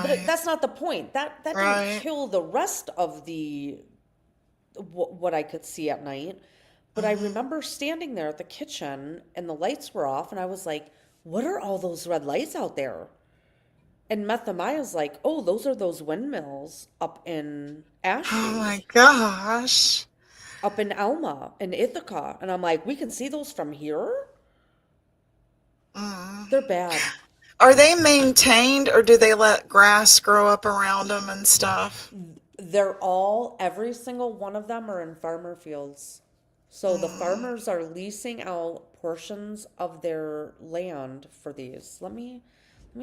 But Right. that's not the point. That Right. didn't kill the rest of what I could see at night. But I remember standing there at the kitchen and the lights were off, and I was like, what are all those red lights out there? And Matthias like, oh, those are those windmills up in Oh Ashby, my gosh. up in Alma, in Ithaca. And I'm like, we can see those from here? They're bad. Are they maintained, or do they let grass grow up around them and stuff? Every single one of them are in farmer fields. So the farmers are leasing out portions of their land for these. Let me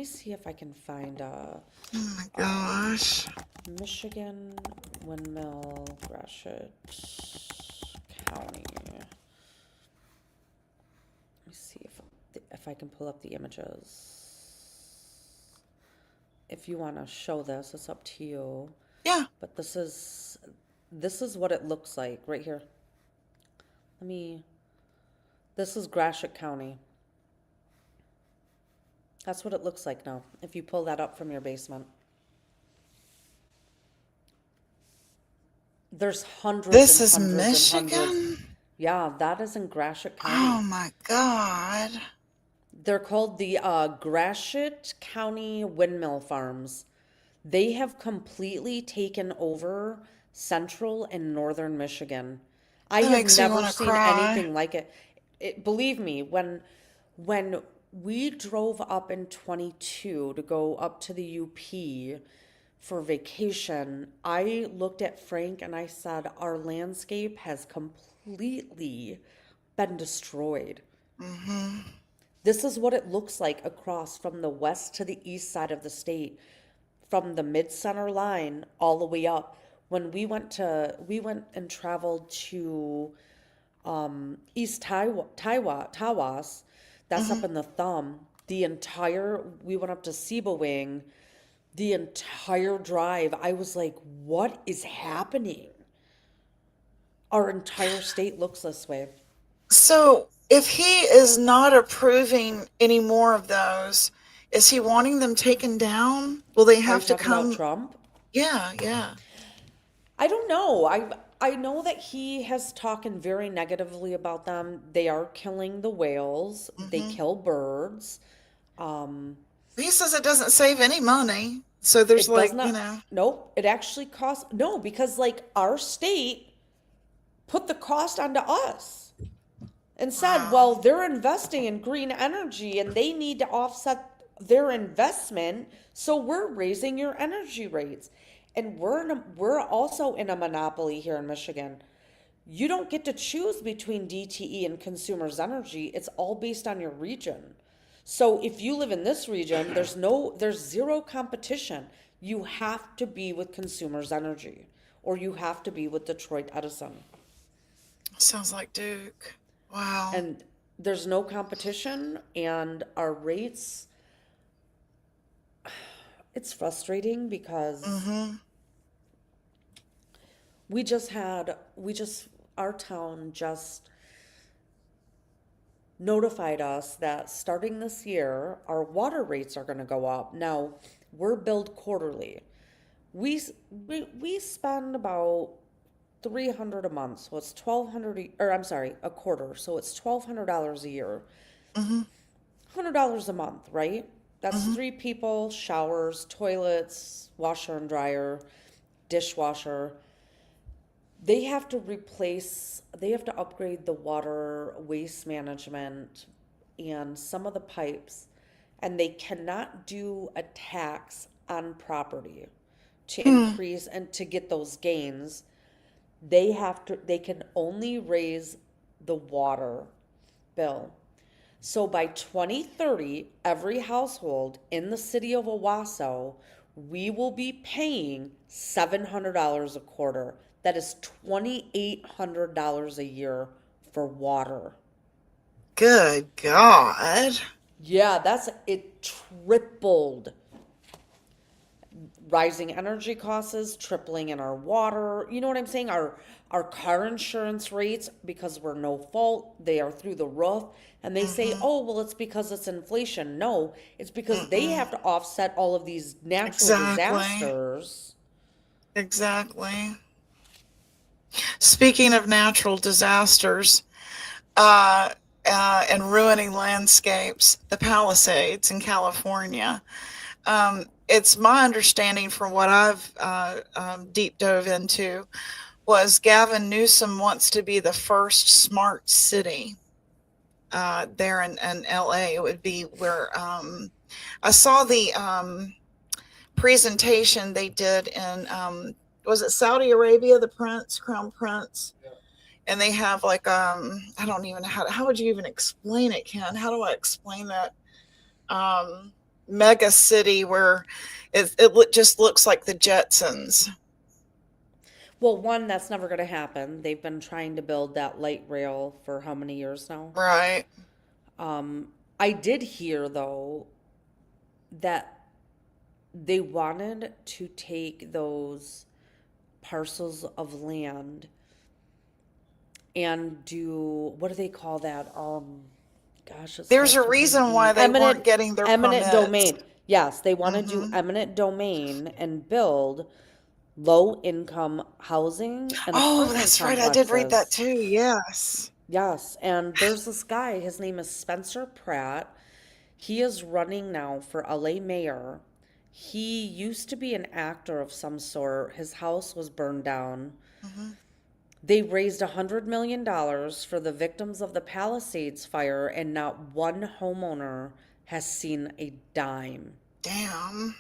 see if I can find Oh my gosh. Michigan Windmill Gratiot County. Let me see if I can pull up the images. If you want to show this, it's up to you. Yeah. But this is what it looks like right here. This is Gratiot County. That's what it looks like now, if you pull that up from your basement. There's hundreds This and is hundreds and hundreds. Michigan? Yeah, that is in Gratiot Oh County. my God. They're called the Gratiot County Windmill Farms. They have completely taken over central and northern Michigan. I That have makes me never wanna seen cry. anything like it. Believe me, when we drove up in 22 to go up to the UP for vacation, I looked at Frank and I said, our landscape has completely been destroyed. This is what it looks like across from the west to the east side of the state, from the mid-center line all the way up. When we went and traveled to East Tawas, that's up in the Thumb. We went up to Sebawing, the entire drive, I was like, what is happening? Our entire state looks this way. So, if he is not approving any more of those, is he wanting them taken down? Will they Are you have to talking about come? Trump? Yeah, yeah. I don't know. I know that he has talking very negatively about them. They are killing the whales. They kill birds. He says it doesn't save any money. So there's It like, does not. Nope. It actually costs. No, because like our state put the cost onto us. and said, well, they're investing in green energy and they need to offset their investment, so we're raising your energy rates. And we're also in a monopoly here in Michigan. You don't get to choose between DTE and Consumers Energy. It's all based on your region. So if you live in this region, there's zero competition. You have to be with Consumers Energy or you have to be with Detroit Edison. Sounds like Duke. Wow. And there's no competition, and our rates, it's frustrating because our town just notified us that starting this year, our water rates are going to go up. Now, we're billed quarterly. We spend about $300 a month, so it's $1,200, or I'm sorry, a quarter, so it's $1,200 a year. $100 a month, right? That's 3 people, showers, toilets, washer and dryer, dishwasher. They have to upgrade the water waste management and some of the pipes, and they cannot do a tax on property to increase and to get those gains. They can only raise the water bill. So by 2030, every household in the city of Owasso, we will be paying $700 a quarter. That is $2,800 a year for water. Good God. Yeah, it tripled. Rising energy costs, tripling in our water. You know what I'm saying? Our car insurance rates, because we're no fault, they are through the roof. And they say, oh, well, it's because it's inflation. No, it's because they have to offset all of these natural disasters. Exactly. Speaking of natural disasters and ruining landscapes, the Palisades in California. It's my understanding from what I've deep dove into was Gavin Newsom wants to be the first smart city there in LA. It would be where I saw the presentation they did in, was it Saudi Arabia, the Crown Prince? Yeah. And they have like, I don't even know how would you even explain it, Ken? How do I explain that? Mega city where it just looks like the Jetsons. Well, one, that's never going to happen. They've been trying to build that light rail for how many years now? Right. I did hear, though, that they wanted to take those parcels of land and do, what do they call that? There's a reason why they weren't getting their eminent permits. domain. Yes, they want to do eminent domain and build low-income housing. And that's right. I did read that too. Yes. Yes, and there's this guy. His name is Spencer Pratt. He is running now for LA mayor. He used to be an actor of some sort. His house was burned down. They raised $100 million for the victims of the Palisades fire, and not one homeowner has seen a dime. Damn.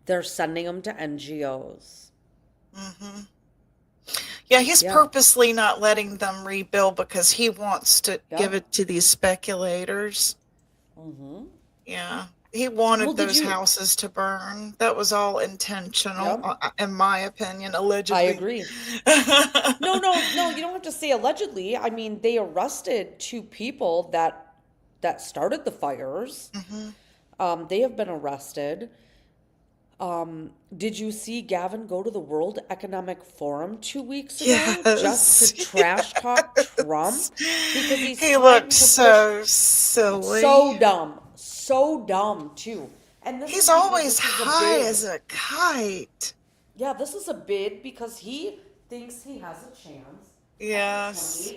They're sending them to NGOs. Yeah, he's purposely not letting them rebuild because he wants to give it to these speculators. Yeah. He wanted those houses to burn. That was all intentional, in my opinion, allegedly. I agree. No, you don't have to say allegedly. I mean, they arrested 2 people that started the fires. They have been arrested. Did you see Gavin go to the World Economic Forum 2 weeks ago just to trash talk Trump? Because he looked so silly. So dumb too. And he's always high as a kite. Yeah, this is a bid because he thinks he has a chance. Yes.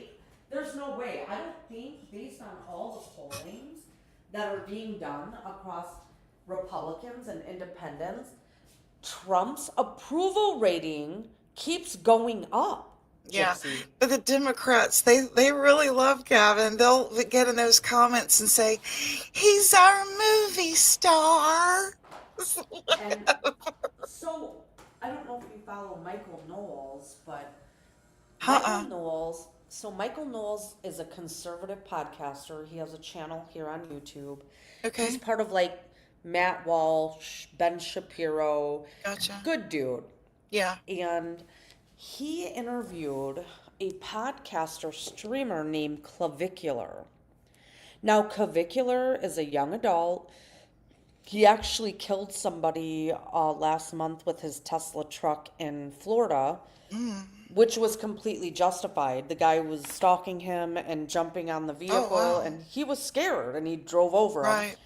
There's no way. I don't think, based on all the pollings that are being done across Republicans and independents, Trump's approval rating keeps going up. Yeah, Gypsy. but the Democrats, they really love Gavin. They'll get in those comments and say, "He's our movie star." And so, I don't know if you follow Michael Knowles, but Michael Uh-uh. Knowles, so Michael Knowles is a conservative podcaster. He has a channel here on YouTube. He's Okay, part of like Matt Walsh, Ben Shapiro. gotcha. Good dude. Yeah. And he interviewed a podcaster streamer named Clavicular. Now, Clavicular is a young adult. He actually killed somebody last month with his Tesla truck in Florida, which was completely justified. The guy was stalking him and jumping on the vehicle, wow. and he was scared, and he drove over him. Right.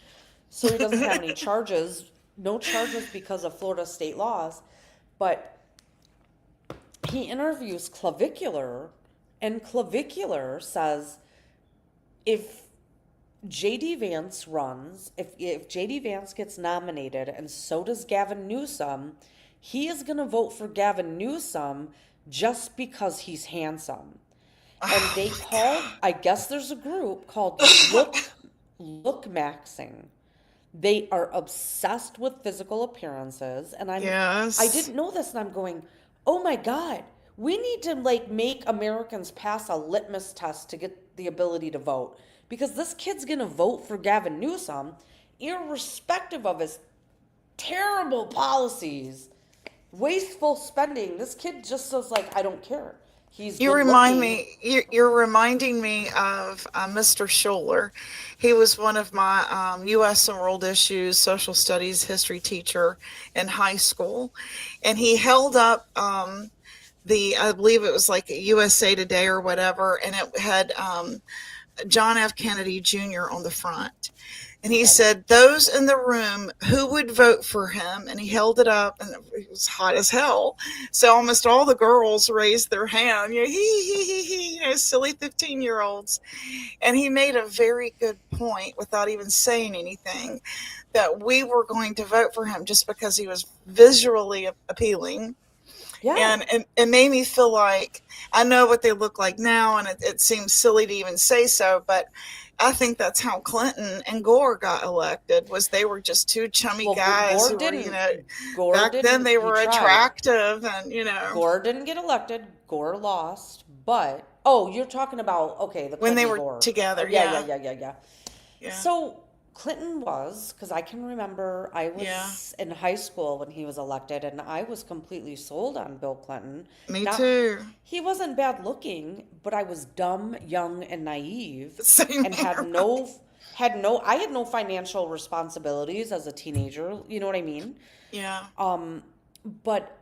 So he doesn't have any charges, no charges because of Florida state laws. But he interviews Clavicular, and Clavicular says if JD Vance runs, if JD Vance gets nominated and so does Gavin Newsom, he is going to vote for Gavin Newsom just because he's handsome. And they called, I guess there's a group called Look Maxing. They are obsessed with physical appearances, and I Yes. didn't know this, and I'm going, oh my God, we need to like make Americans pass a litmus test to get the ability to vote, because this kid's gonna vote for Gavin Newsom, irrespective of his terrible policies, wasteful spending. This kid just says like, I don't care. He's You good remind looking. me, you're reminding me of Mr. Schuler. He was one of my U.S. and World Issues social studies history teacher in high school. And he held up I believe it was like USA Today or whatever, and it had John F. Kennedy Jr. on the front. And he said, those in the room who would vote for him, and he held it up, and it was hot as hell. So almost all the girls raised their hand, silly 15-year-olds. And he made a very good point without even saying anything, that we were going to vote for him just because he was visually appealing. Yeah. And it made me feel like I know what they look like now, and it seems silly to even say so, but I think that's how Clinton and Gore got elected. Was they were just two chummy Well, guys Gore who were, didn't. Gore back didn't. then they He were tried. attractive, and Gore didn't get elected. Gore lost. But oh, you're talking about okay, the when they Clinton were Gore. together, Yeah. yeah. So Clinton was, because I can remember I was in high school when he was elected, and I was completely sold on Bill Clinton. Me Now, too. He wasn't bad looking, but I was dumb, young, and naive, Same and here. I had no financial responsibilities as a teenager. You know what I mean? Yeah. But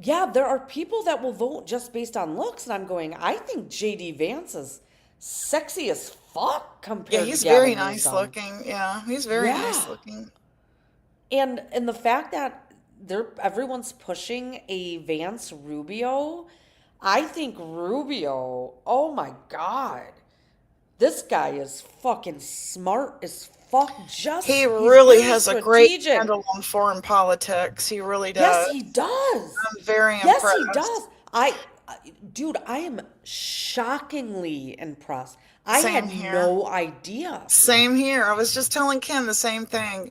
yeah, there are people that will vote just based on looks, and I'm going, I think JD Vance is sexy as fuck compared Yeah, to he's Gavin very nice Newsom. looking. Yeah, he's very nice Yeah. looking. And the fact that everyone's pushing a Vance Rubio, I think Rubio, oh my God, this guy is fucking smart as fuck. He really he's has a great strategic. handle on foreign politics. He really does. Yes, he does. I'm very Yes, impressed. he does. Dude, I am shockingly impressed. I Same had here. no idea. Same here. I was just telling Ken the same thing.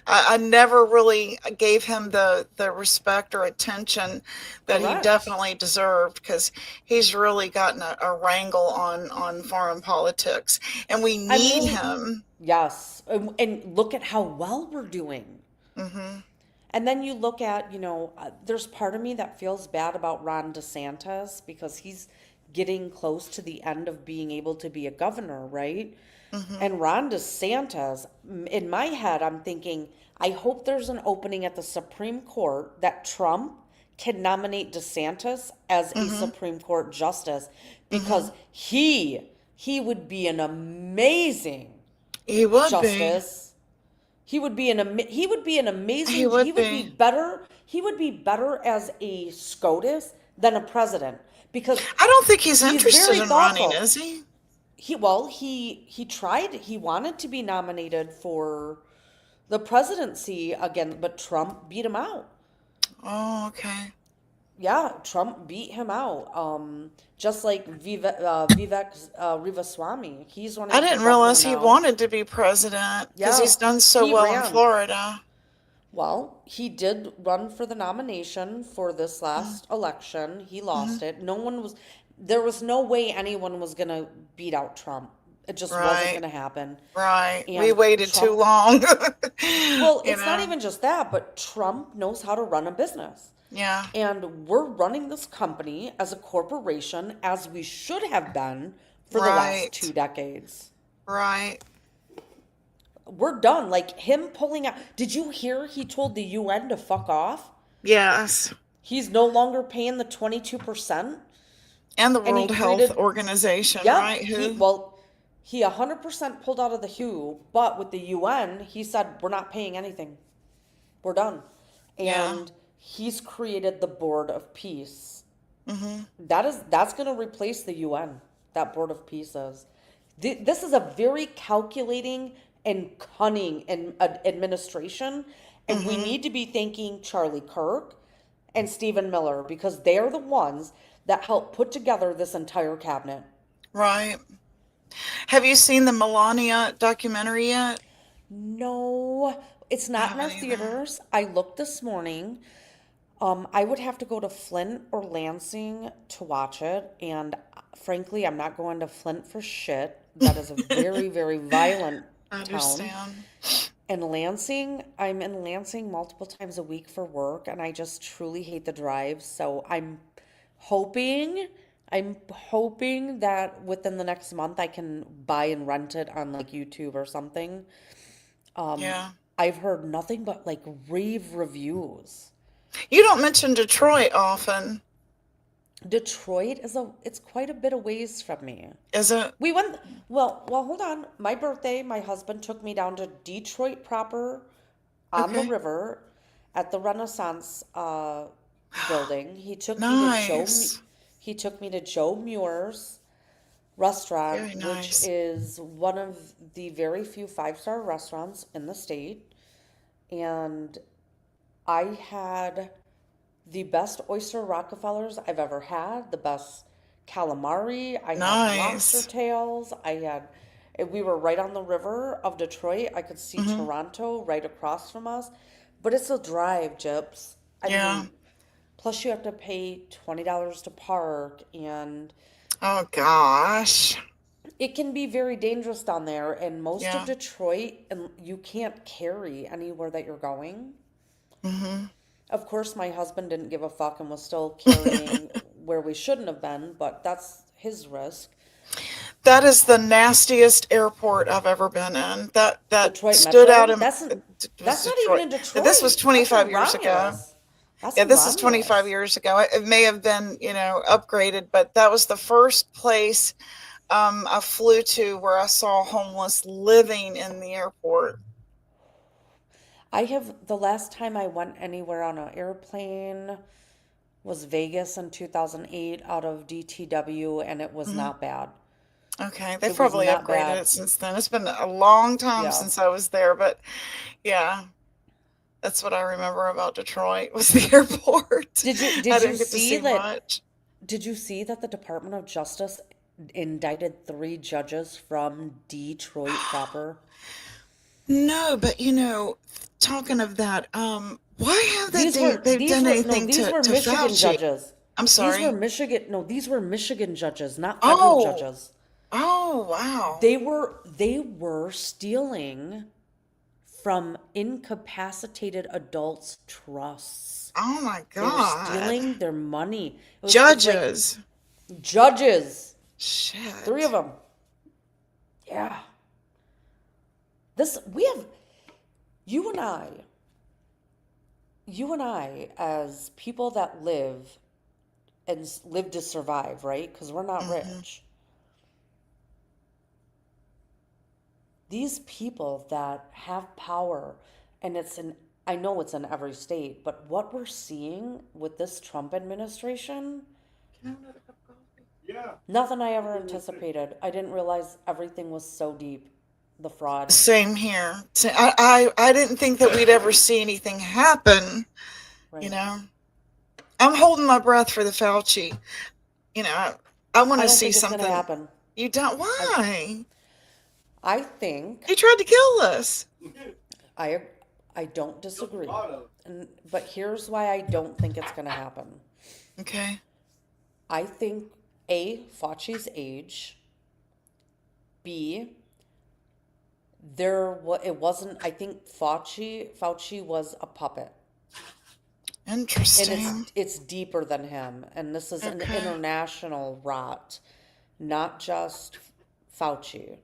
I never really gave him the respect or attention that he Correct. definitely deserved, because he's really gotten a wrangle on foreign politics, and we need him. Yes. And look at how well we're doing. Mm-hmm. And then you look at, there's part of me that feels bad about Ron DeSantis because he's getting close to the end of being able to be a governor, right? Mm-hmm. And Ron DeSantis, in my head, I'm thinking, I hope there's an opening at the Supreme Court that Trump can nominate DeSantis as a Supreme Court justice, because he would be an amazing He would justice. He would be an amazing. He would be better. He would be better as a SCOTUS than a president, because I don't think he's He's interested very in running, thoughtful. is he? he tried. He wanted to be nominated for the presidency again, but Trump beat him out. Oh, okay. Yeah, Trump beat him out. Just like Vivek Ramaswamy, he's running I for didn't governor realize he now. wanted to be president because Yeah, he's done so he well in ran. Florida. Well, he did run for the nomination for this last election. He lost it. There was no way anyone was gonna beat out Trump. It just wasn't Right, gonna happen. right. We And waited too Trump, long. well, You it's not know? even just that, but Trump knows how to run a business. Yeah, And we're running this company as a corporation as we should have been for the last right, 2 decades. right. We're done. Like him pulling out. Did you hear he told the UN to fuck off? Yes. He's no longer paying the 22%. And the And he World Health created, Organization, yep, right? Who? he 100% pulled out of the WHO, but with the UN, he said, we're not paying anything. We're done. Yeah. And he's created the Board of Peace. That's going to replace the UN. That Board of Peace is. This is a very calculating and cunning administration, and we need to be thanking Charlie Kirk and Stephen Miller because they're the ones that helped put together this entire cabinet. Right. Have you seen the Melania documentary yet? No, it's not in our haven't either. theaters. I looked this morning. I would have to go to Flint or Lansing to watch it, and frankly, I'm not going to Flint for shit. That is a very, very violent I town. understand. And Lansing, I'm in Lansing multiple times a week for work, and I just truly hate the drive. So hoping, I'm hoping that within the next month I can buy and rent it on like YouTube or something. Yeah. I've heard nothing but like rave reviews. You don't mention Detroit often, Detroit it's quite a bit of ways from me. is it? We went, well, hold on. My birthday, my husband took me down to Detroit proper on the Okay. river at the Renaissance building. Nice. He took me to Joe Muir's restaurant, Very which nice. is one of the very few 5-star restaurants in the state. And I had the best oyster Rockefellers I've ever had, the best calamari. I had Nice. lobster tails. We were right on the river of Detroit. I could see Toronto right across from us. But it's a drive, Gyps. I Yeah. mean, plus you have to pay $20 to park, and Oh gosh. it can be very dangerous down there. And most Yeah. of Detroit, and you can't carry anywhere that you're going. Of course, my husband didn't give a fuck and was still carrying where we shouldn't have been, but that's his risk. That is the nastiest airport I've ever been in. That Detroit stood out Metro? in That's was not even in Detroit. Detroit. This was That's 25 in years ago. Romulus. That's Yeah, in this is 25 Romulus. years ago. It may have been, upgraded, but that was the first place I flew to where I saw homeless living in the airport. The last time I went anywhere on an airplane was Vegas in 2008 out of DTW, and it was not bad. Okay, they've It was probably not upgraded bad. it since then. It's been a long time Yeah. since I was there, but yeah, that's what I remember about Detroit was the airport. Did you I did didn't you get to see see that much. did you see that the Department of Justice indicted 3 judges from Detroit proper? No, but talking of that, why have they've done anything These were to Michigan Fauci? judges. I'm These were sorry. These were Michigan judges, not federal Oh, judges. oh, wow. They were stealing from incapacitated adults' trusts. Oh my They were God. stealing their money. It's like Judges. judges, Shit. 3 of them. Yeah. We have you and I as people that live to survive, right? Because we're not rich. These people that have power, and I know it's in every state, but what we're seeing with this Trump administration, nothing I ever anticipated. I didn't realize everything was so deep. The fraud. Same here. I didn't think that we'd ever see anything happen, Right. you know. I'm holding my breath for the Fauci. You know, I want I to don't see think it's something. gonna happen. You don't? Why? I think He tried to kill us. I I don't disagree. But here's why I don't think it's gonna happen. Okay. I think Fauci's age. B, it wasn't. I think Fauci was a puppet, and Interesting. it's deeper than him. And this is an Okay. international rot, not just Fauci.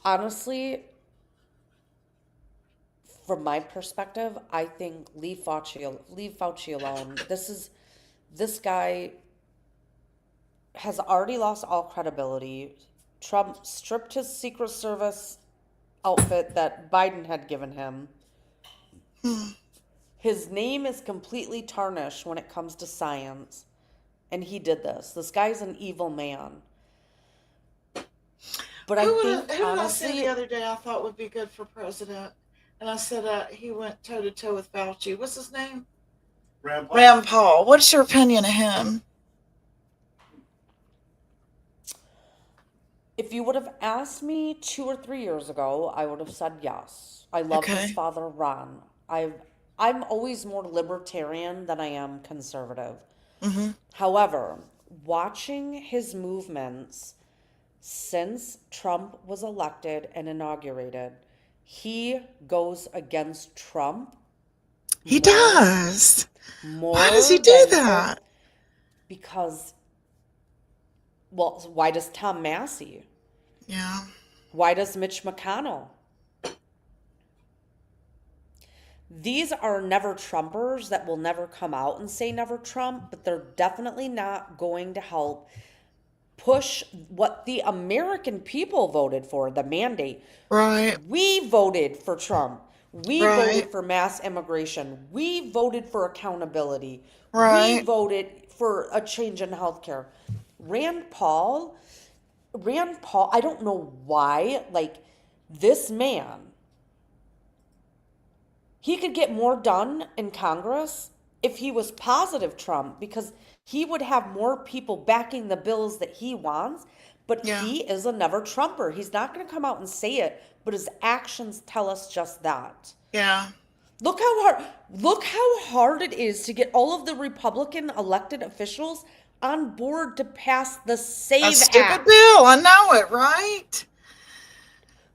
Honestly, from my perspective, I think leave Fauci alone. This guy has already lost all credibility. Trump stripped his Secret Service outfit that Biden had given him. His name is completely tarnished when it comes to science. And he did this. This guy's an evil man. But Who I think, did I say honestly, the other day I thought would be good for president? And I said he went toe to toe with Fauci. What's his name? Rand Paul. What's your opinion of him? if you would have asked me 2 or 3 years ago, I would have said yes. I love his Okay. father, Ron. I'm always more libertarian than I am conservative. However, watching his movements since Trump was elected and inaugurated, he goes against Trump He more, does. more Why does he do than that? because, well, why does Tom Massey? Yeah. Why does Mitch McConnell? These are never Trumpers that will never come out and say never Trump, but they're definitely not going to help push what the American people voted for, the mandate. Right. We voted for Trump. We Right. voted for mass immigration. We voted for accountability. We Right. voted for a change in healthcare. Rand Paul, I don't know why, like, this man, he could get more done in Congress if he was positive Trump, because he would have more people backing the bills that he wants. But Yeah. he is a never Trumper. He's not going to come out and say it, but his actions tell us just that. Yeah. Look how hard it is to get all of the Republican elected officials on board to pass the A SAVE stupid Act. bill. I know it, right?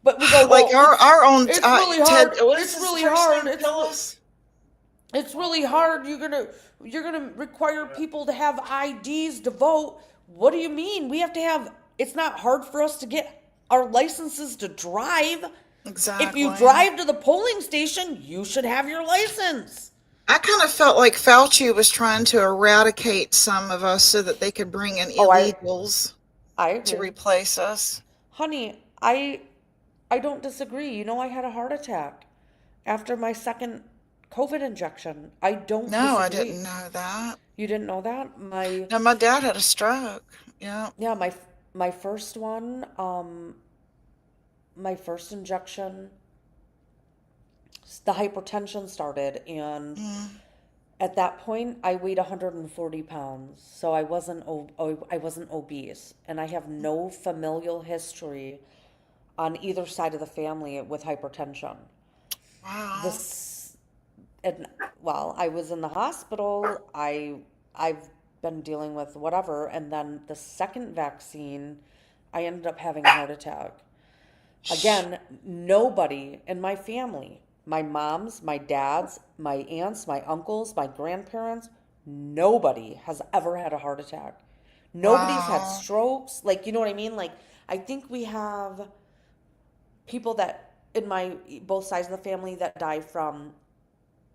But we go, Like well, our own it's really Ted. hard. What is It's his really first hard. name? Phyllis? It's really hard. You're gonna require people to have IDs to vote. What do you mean? We have to have. It's not hard for us to get our licenses to drive. Exactly. If you drive to the polling station, you should have your license. I kind of felt like Fauci was trying to eradicate some of us so that they could bring in Oh, illegals I to agree. replace us. Honey, I don't disagree. You know, I had a heart attack after my second COVID injection. I don't No, I disagree. didn't know that. You didn't know that? No, my dad had a stroke. Yeah. Yeah, my first one, my first injection, the hypertension started, and at that point I weighed 140 pounds, so I wasn't obese, and I have no familial history on either side of the family with hypertension. Wow. This and Well, I was in the hospital. I've been dealing with whatever, and then the second vaccine, I ended up having a heart attack. Again, nobody in my family, my mom's, my dad's, my aunts, my uncles, my grandparents, nobody has ever had a heart attack. Nobody's had Wow. strokes. Like, you know what I mean? Like, I think we have people that in my both sides of the family that die from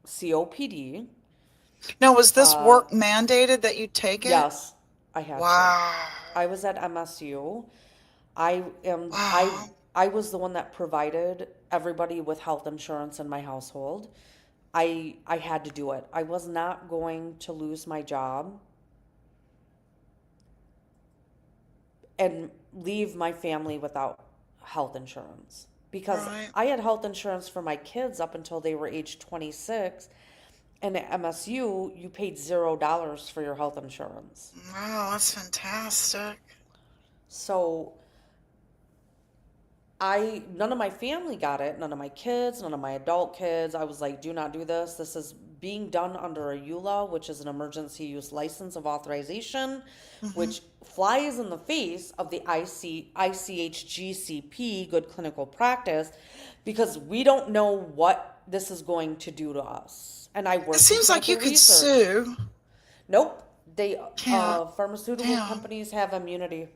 COPD. Now, was this work mandated that you take it? Yes, I had to. Wow. I was at MSU. I am Wow. I was the one that provided everybody with health insurance in my household. I had to do it. I was not going to lose my job and leave my family without health insurance, because Right. I had health insurance for my kids up until they were age 26, And at MSU, you paid $0 for your health insurance. Wow, that's fantastic. So none of my family got it, none of my kids, none of my adult kids. I was like, do not do this. This is being done under a EULA, which is an emergency use license of authorization, which flies in the face of the ICHGCP, good clinical practice, because we don't know what this is going to do to us. And I work It in seems like you clinical could research. sue. Nope. They Yeah. pharmaceutical Damn. companies have immunity.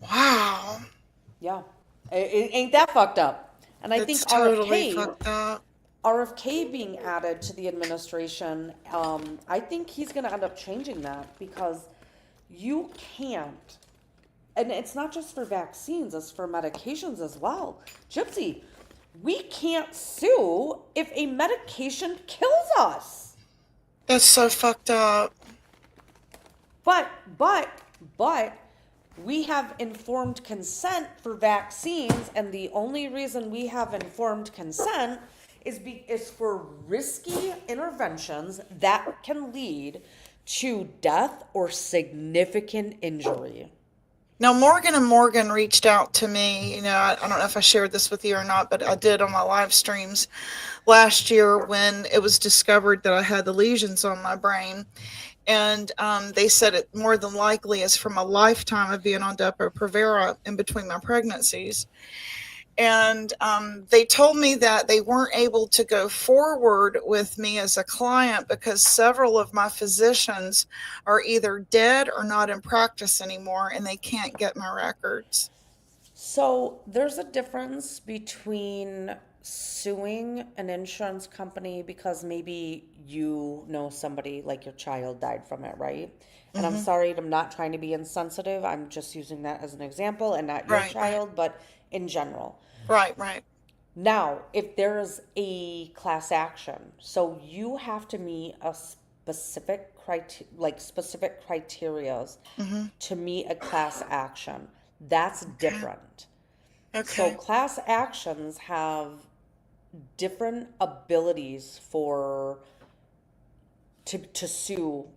Wow. Yeah. Ain't that fucked up? And I think It's totally RFK, fucked up. RFK being added to the administration, I think he's going to end up changing that, because you can't, and it's not just for vaccines, it's for medications as well. Gypsy, we can't sue if a medication kills us. That's so fucked up. But we have informed consent for vaccines, and the only reason we have informed consent is for risky interventions that can lead to death or significant injury. Now, Morgan and Morgan reached out to me. I don't know if I shared this with you or not, but I did on my live streams last year when it was discovered that I had the lesions on my brain. And they said it more than likely is from a lifetime of being on Depo-Provera in between my pregnancies. And they told me that they weren't able to go forward with me as a client because several of my physicians are either dead or not in practice anymore, and they can't get my records. So there's a difference between suing an insurance company because maybe you know somebody, like your child died from it, right? And I'm sorry, I'm not trying to be insensitive. I'm just using that as an example, and not your Right, child, but in general. Right. Now, if there's a class action, so you have to meet a specific criteria to meet a class action. That's different. Okay. So class actions have different abilities to sue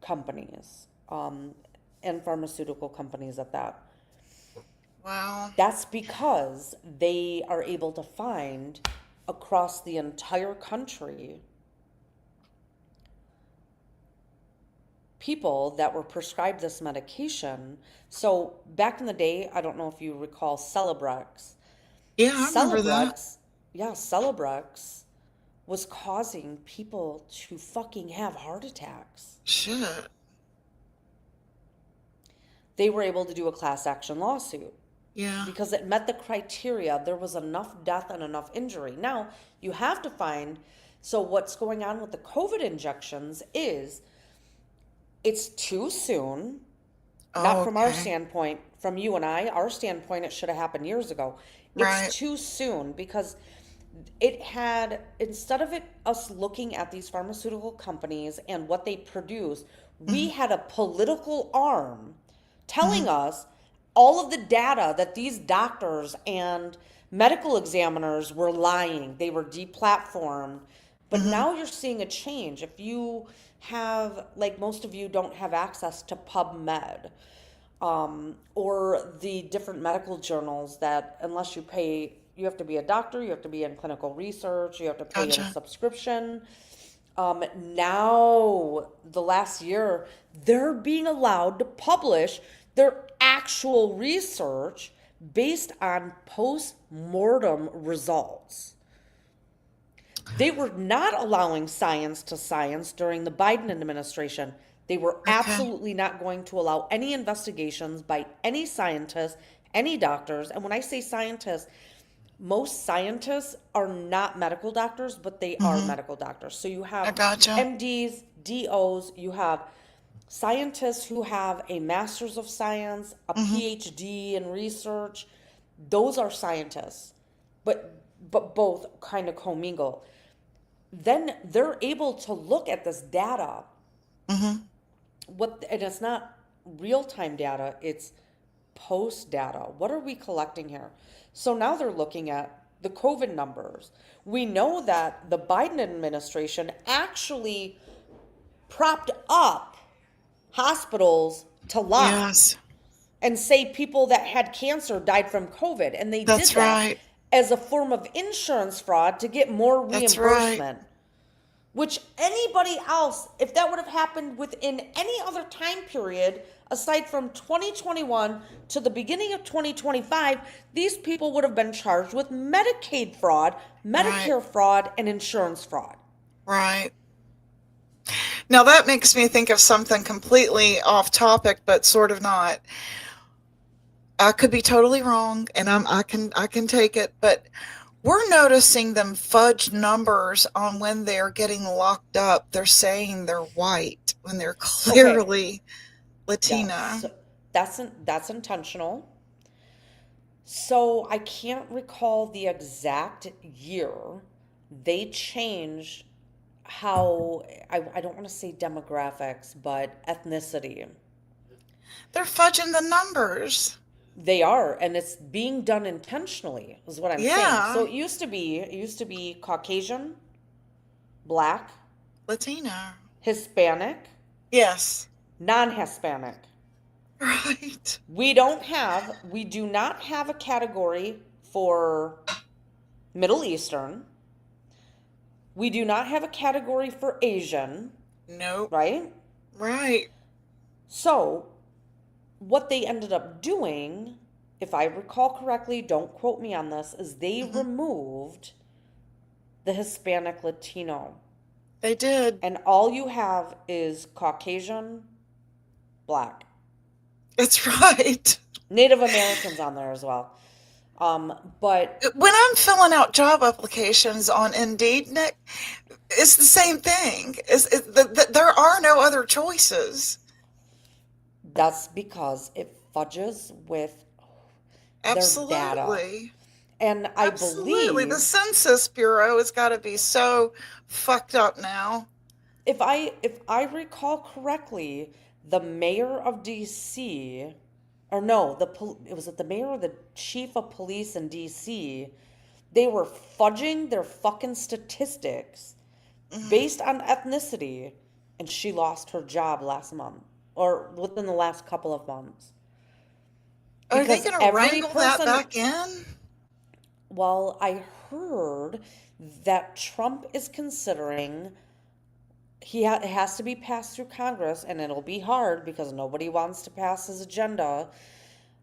companies, and pharmaceutical companies at that. Wow. That's because they are able to find across the entire country people that were prescribed this medication. So back in the day, I don't know if you recall Celebrex. Yeah, I remember that. Celebrex was causing people to fucking have heart attacks. Shit. They were able to do a class action lawsuit. Yeah. Because it met the criteria. There was enough death and enough injury. Now, you have to find, so what's going on with the COVID injections is it's too soon. Not from our standpoint, from you and I, our standpoint, it should have happened years ago. It's too soon because it had, instead of us looking at these pharmaceutical companies and what they produce, we had a political arm telling us all of the data that these doctors and medical examiners were lying. They were deplatformed. But now you're seeing a change. If you have, like most of you don't have access to PubMed or the different medical journals that unless you pay, you have to be a doctor, you have to be in clinical research, you have to pay in a subscription. Now, the last year, they're being allowed to publish their actual research based on post-mortem results. They were not allowing science to science during the Biden administration. They were absolutely not going to allow any investigations by any scientists, any doctors. And when I say scientists, most scientists are not medical doctors, but they are medical doctors. So you have MDs, DOs, you have scientists who have a master's of science, a PhD in research. Those are scientists, but both kind of commingle. Then they're able to look at this data. And it's not real-time data, it's post data. What are we collecting here? So now they're the COVID numbers. We know that the Biden administration actually propped up hospitals to lie Yes, and say people that had cancer died from COVID. And they that's did that right. as a form of insurance fraud to get more That's right. reimbursement. Which anybody else, if that would have happened within any other time period, aside from 2021 to the beginning of 2025, these people would have been charged with Medicaid fraud, Medicare fraud, and insurance fraud. Right. Now that makes me think of something completely off topic, but sort of not. I could be totally wrong, and I can take it, but we're noticing them fudge numbers on when they're getting locked up. They're saying they're white when they're clearly Latina. Yes, that's intentional. So I can't recall the exact year they changed how I don't want to say demographics, but ethnicity. They're fudging the numbers. They are, and it's being done intentionally, is what I'm Yeah. saying. So it used to be Caucasian, Black, Latina. Hispanic, Yes. non-Hispanic. Right. We do not have a category for Middle Eastern. We do not have a category for Asian, Nope. right? Right. So what they ended up doing, if I recall correctly, don't quote me on this, is they removed the Hispanic Latino. They did. And all you have is Caucasian, Black. That's right. Native Americans on there as well. But When I'm filling out job applications on Indeed, Nick, it's the same thing. There are no other choices. that's because it fudges with their data. Absolutely. And I Absolutely. believe, The Census Bureau has got to be so fucked up now. if I recall correctly, the mayor of DC, or no, it was the mayor or the chief of police in DC, they were fudging their fucking statistics based on ethnicity, and she lost her job last month or within the last couple of months. Are they Because going to every wrangle that person- back in? Well, I heard that Trump is considering it has to be passed through Congress, and it'll be hard because nobody wants to pass his agenda,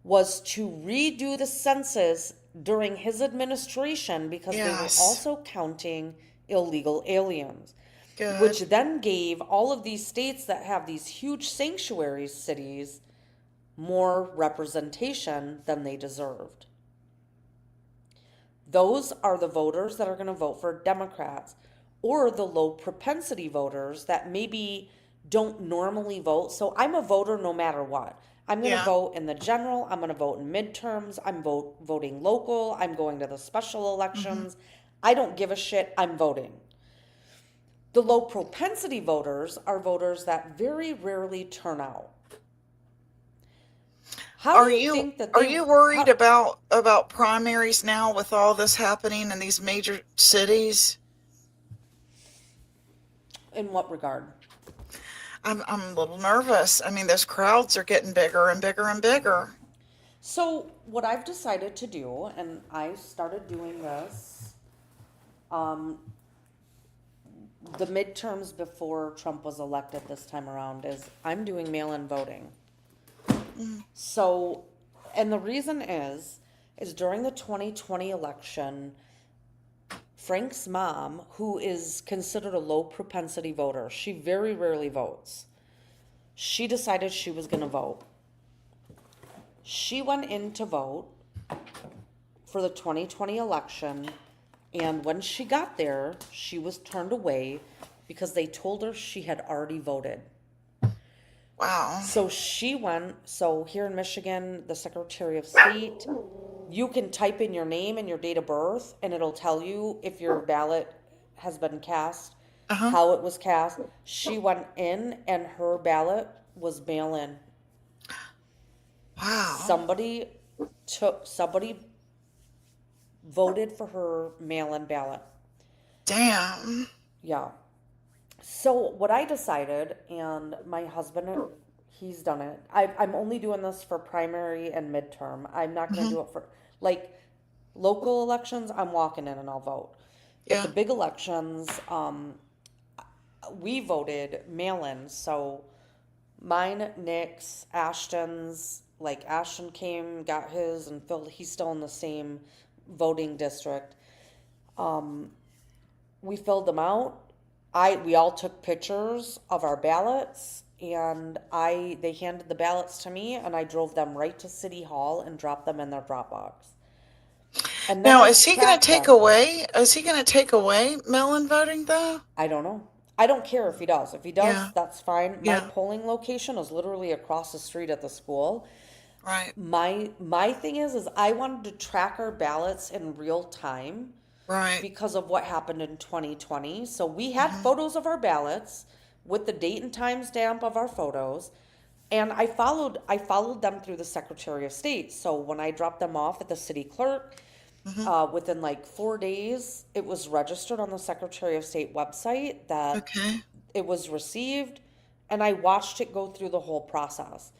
was to redo the census during his administration because they were Yes. also counting illegal aliens. Good. Which then gave all of these states that have these huge sanctuary cities more representation than they deserved. Those are the voters that are going to vote for Democrats, or the low propensity voters that maybe don't normally vote. So I'm a voter no matter what. I'm going to Yeah. vote in the general. I'm going to vote in midterms. I'm voting local. I'm going to the special elections. I don't give a shit. I'm voting. The low propensity voters are voters that very rarely turn out. How Are do you you think that are you worried about primaries now with all this happening in these major cities? In what regard? I'm a little nervous. I mean, those crowds are getting bigger and bigger and bigger. So what I've decided to do, and I started doing this, the midterms before Trump was elected this time around, is I'm doing mail-in voting. So, and the reason is during the 2020 election, Frank's mom, who is considered a low propensity voter, she very rarely votes. She decided she was going to vote. She went in to vote for the 2020 election, and when she got there, she was turned away because they told her she had already voted. Wow. So so here in Michigan, the Secretary of State, you can type in your name and your date of birth, and it'll tell you if your ballot has been cast, how it was cast. She went in, and her ballot was mail-in. Wow. Somebody voted for her mail-in ballot. Damn. Yeah. So what I decided, and my husband, he's done it. I'm only doing this for primary and midterm. I'm not going to do it for, like, local elections. I'm walking in and I'll vote. But the Yeah. big elections, we voted mail-in. So mine, Nick's, Ashton's, like Ashton came, got his, and he's still in the same voting district. We filled them out. We all took pictures of our ballots, and they handed the ballots to me, and I drove them right to City Hall and dropped them in their Dropbox. And then Now, I is he going to tracked take them. away? Is he going to take away mail-in voting though? I don't know. I don't care if he does. If he does, Yeah. that's fine. My Yeah. polling location is literally across the street at the school. Right. My thing is I wanted to track our ballots in real time Right. because of what happened in 2020. So we had photos of our ballots with the date and time stamp of our photos, and I followed them through the Secretary of State. So when I dropped them off at the city clerk, within like 4 days, it was registered on the Secretary of State website that Okay. it was received, and I watched it go through the whole process.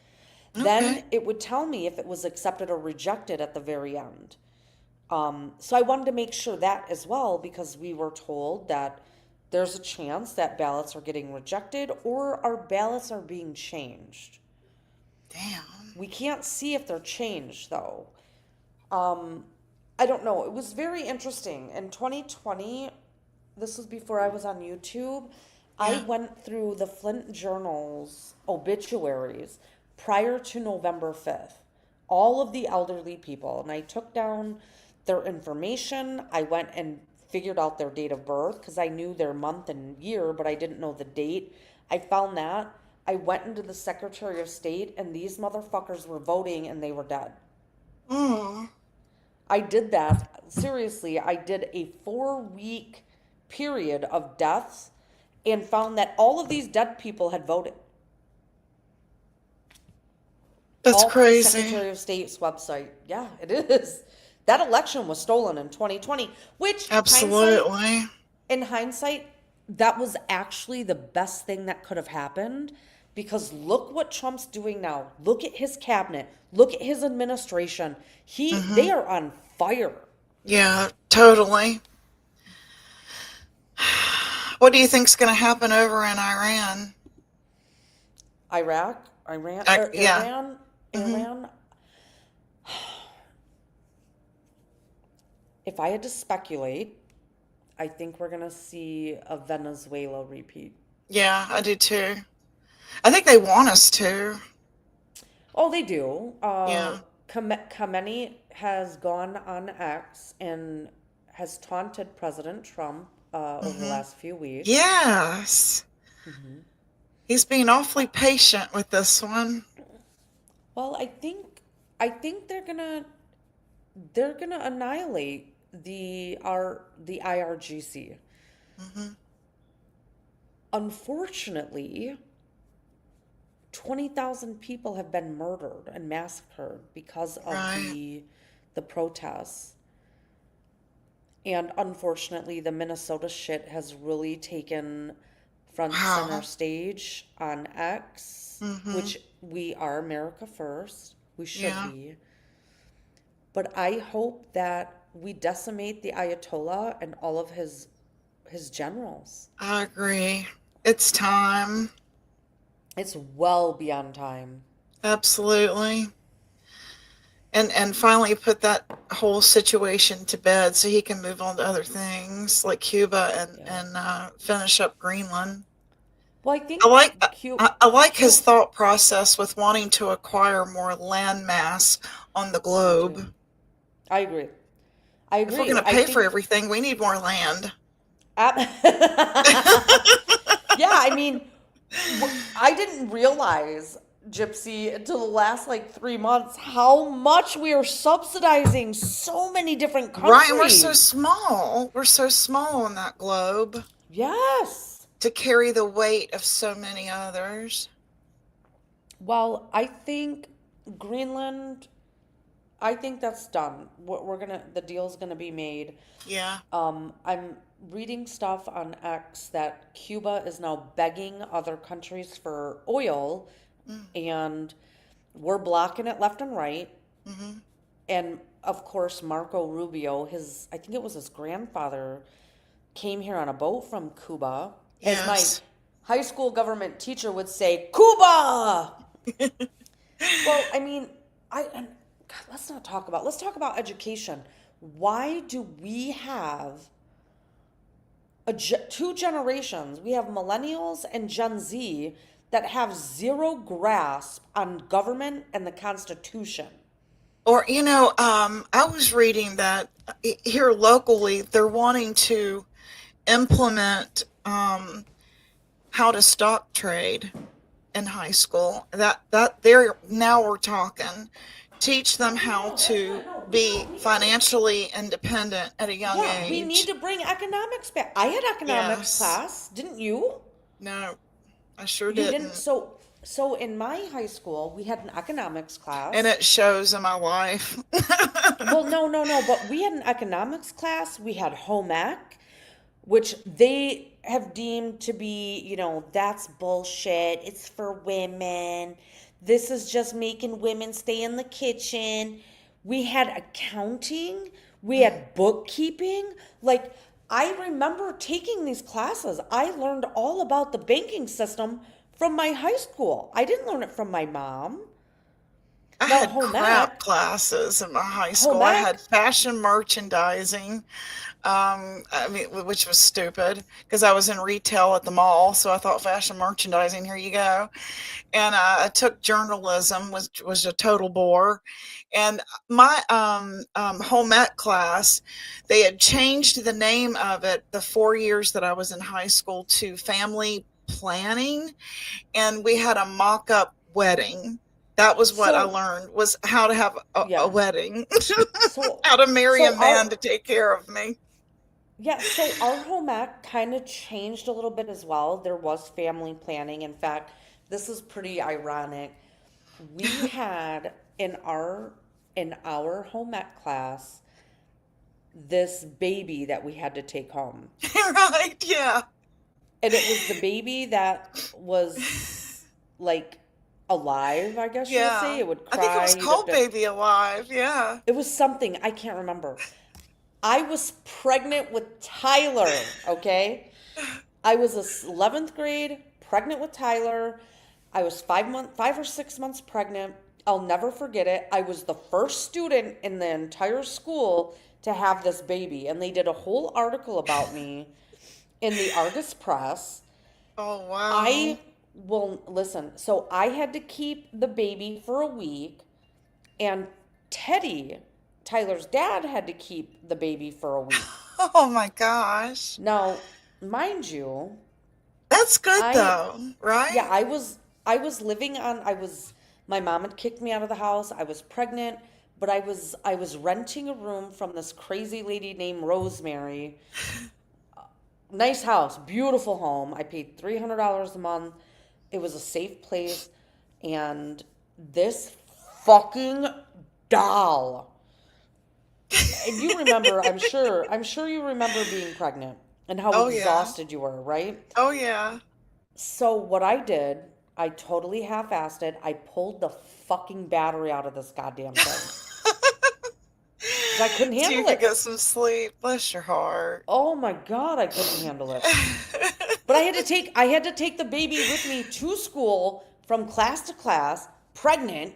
Okay. Then it would tell me if it was accepted or rejected at the very end. So I wanted to make sure that as well, because we were told that there's a chance that ballots are getting rejected or our ballots are being changed. Damn. We can't see if they're changed though. I don't know. It was very interesting. In 2020, this was before I was on YouTube, I went through the Flint Journal's obituaries prior to November 5th. All of the elderly people, and I took down their information. I went and figured out their date of birth because I knew their month and year, but I didn't know the date. I found that. I went into the Secretary of State, and these motherfuckers were voting and they were dead. Mm. I did that. Seriously, I did a 4-week period of deaths and found that all of these dead people had voted. That's All through the crazy. Secretary of State's website. Yeah, it is. That election was stolen in 2020, which Absolutely. in hindsight, that was actually the best thing that could have happened, because look what Trump's doing now. Look at his cabinet. Look at his administration. They are on fire. Yeah, totally. What do you think's going to happen over in Iran? Iraq, Iran, Yeah. Iran. If I had to speculate, I think we're gonna see a Venezuela repeat. Yeah, I do too. I think they want us to. Oh, they do. Yeah. Khamenei has gone on X and has taunted President Trump over the last few weeks. Yes. He's being awfully patient with this one. Well, I think they're gonna annihilate the IRGC. Unfortunately, 20,000 people have been murdered and massacred because of Right. the protests. And unfortunately, the Minnesota shit has really taken front and Wow. center stage on X, which we are America first. We should Yeah. be. But I hope that we decimate the Ayatollah and all of his generals. I agree. It's time. It's well beyond time. Absolutely. And finally put that whole situation to bed so he can move on to other things like Cuba and finish up Greenland. Well, I think I like Cuba. I like his thought process with wanting to acquire more land mass on the globe. I agree. I If agree. we're going to I pay think- for everything, we need more land. Yeah, I mean, I didn't realize, Gypsy, until the last like 3 months, how much we are subsidizing so many different countries. Right, and we're so small. We're so small on that globe Yes. to carry the weight of so many others. Well, I think Greenland I think that's done. The deal's gonna be made. Yeah. I'm reading stuff on X that Cuba is now begging other countries for oil, and we're blocking it left and right. And of course, Marco Rubio, I think it was his grandfather, came here on a boat from Cuba. As my Yes. high school government teacher would say, Cuba! Well, I mean, and God, let's talk about education. Why do we have two generations? We have millennials and Gen Z that have zero grasp on government and the Constitution. Or, I was reading that here locally, they're wanting to implement how to stock trade in high school. Now we're talking. Teach them how to be financially independent at a young Yeah, age. we need to bring economics back. I had economics Yes. class, didn't you? No, I sure You didn't. didn't. So in my high school, we had an economics class. And it shows in my life. Well, no, but we had an economics class. We had home ec, which they have deemed to be, that's bullshit. It's for women. This is just making women stay in the kitchen. We had accounting. We had bookkeeping. Like, I remember taking these classes. I learned all about the banking system from my high school. I didn't learn it from my mom. I No, had home crap ec. classes in my high Home school. I ec. had fashion merchandising, which was stupid because I was in retail at the mall, so I thought fashion merchandising, here you go. And I took journalism, which was a total bore. And my home ec class, they had changed the name of it the 4 years that I was in high school to family planning, and we had a mock-up wedding. That was what I So, learned, was how to have a yeah. wedding, So, how to marry so a man to take care of me. so our home ec kind of changed a little bit as well. There was family planning. In fact, this is pretty ironic. We had in our home ec class this baby that we had to take home. Right, yeah. And it was the baby that was like alive, I guess you would say. Yeah. It would I think it cry. was You'd have called to, Baby Alive, yeah. it was something, I can't remember. I was pregnant with Tyler, okay? I was 11th grade, pregnant with Tyler. I was 5 or 6 months pregnant. I'll never forget it. I was the first student in the entire school to have this baby, and they did a whole article about me in the Argus Press. Oh, wow. I will listen. So I had to keep the baby for a week, and Teddy, Tyler's dad, had to keep the baby for a week. Oh, my gosh. Now, mind you, That's good, I though, right? yeah, I was living on my mom had kicked me out of the house. I was pregnant, but I was renting a room from this crazy lady named Rosemary. Nice house, beautiful home. I paid $300 a month. It was a safe place, and this fucking doll. And you remember, I'm sure you remember being pregnant and how Oh, yeah. exhausted you were, right? Oh, yeah. So what I did, I totally half-assed it. I pulled the fucking battery out of this goddamn thing. 'Cause I couldn't So you handle could it. get some sleep. Bless your heart. Oh my God, I couldn't handle it. But I had to take the baby with me to school from class to class, pregnant.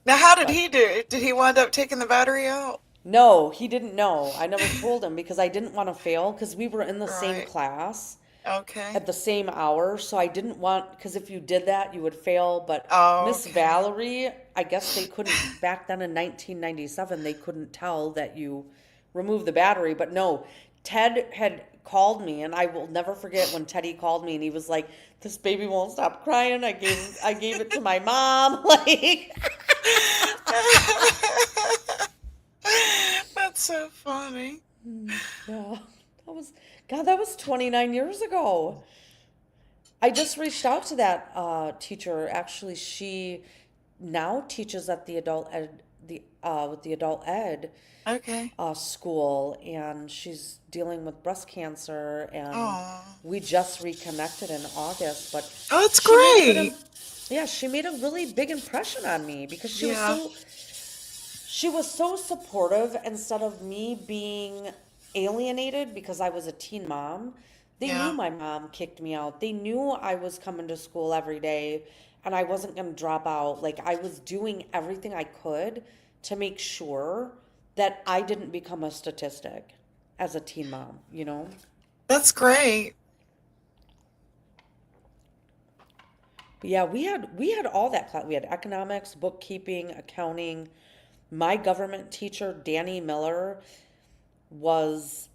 Now, how did he do? Did he wind up taking the battery out? No, he didn't know. I never told him because I didn't want to fail because we were in the same Right. class Okay. at the same hour. So I didn't want, because if you did that, you would fail. But Oh, Miss okay. Valerie, I guess they couldn't, back then in 1997, they couldn't tell that you removed the battery. But no, Ted had called me, and I will never forget when Teddy called me and he was like, "This baby won't stop crying. I gave it to my mom." Like, That's so funny. yeah, that was 29 years ago. I just reached out to that teacher. Actually, she now teaches at the with the adult ed Okay. school, and she's dealing with breast cancer, and Oh. we just reconnected in August. But Oh, that's she made great. yeah, she made a really big impression on me because Yeah. she was so supportive instead of me being alienated because I was a teen mom. They knew Yeah. my mom kicked me out. They knew I was coming to school every day and I wasn't going to drop out. Like, I was doing everything I could to make sure that I didn't become a statistic as a teen mom, you know? That's great. But yeah, we had all that class. We had economics, bookkeeping, accounting. My government teacher, Danny Miller, was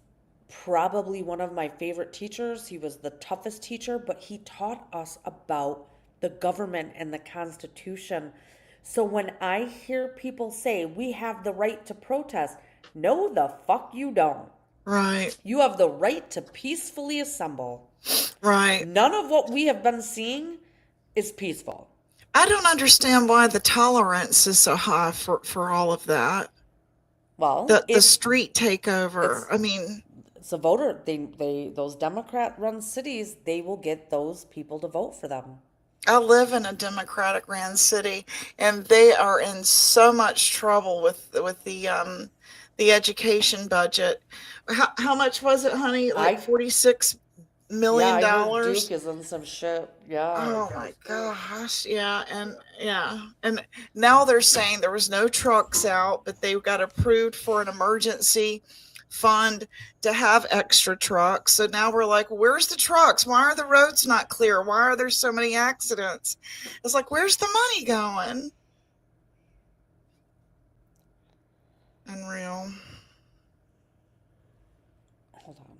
probably one of my favorite teachers. He was the toughest teacher, but he taught us about the government and the Constitution. So when I hear people say we have the right to protest, no, the fuck you don't. Right. You have the right to peacefully assemble. Right. None of what we have been seeing is peaceful. I don't understand why the tolerance is so high for all of that. Well, The street takeover. I mean, it's a voter. Those Democrat-run cities, they will get those people to vote for them. I live in a Democratic ran city, and they are in so much trouble with the education budget. How much was it, honey? Like $46 million. Yeah, I heard Duke is in some shit. Yeah. Oh my gosh. Yeah. And now they're saying there was no trucks out, but they got approved for an emergency fund to have extra trucks. So now we're like, where's the trucks? Why are the roads not clear? Why are there so many accidents? It's like, where's the money going? Unreal. Hold on.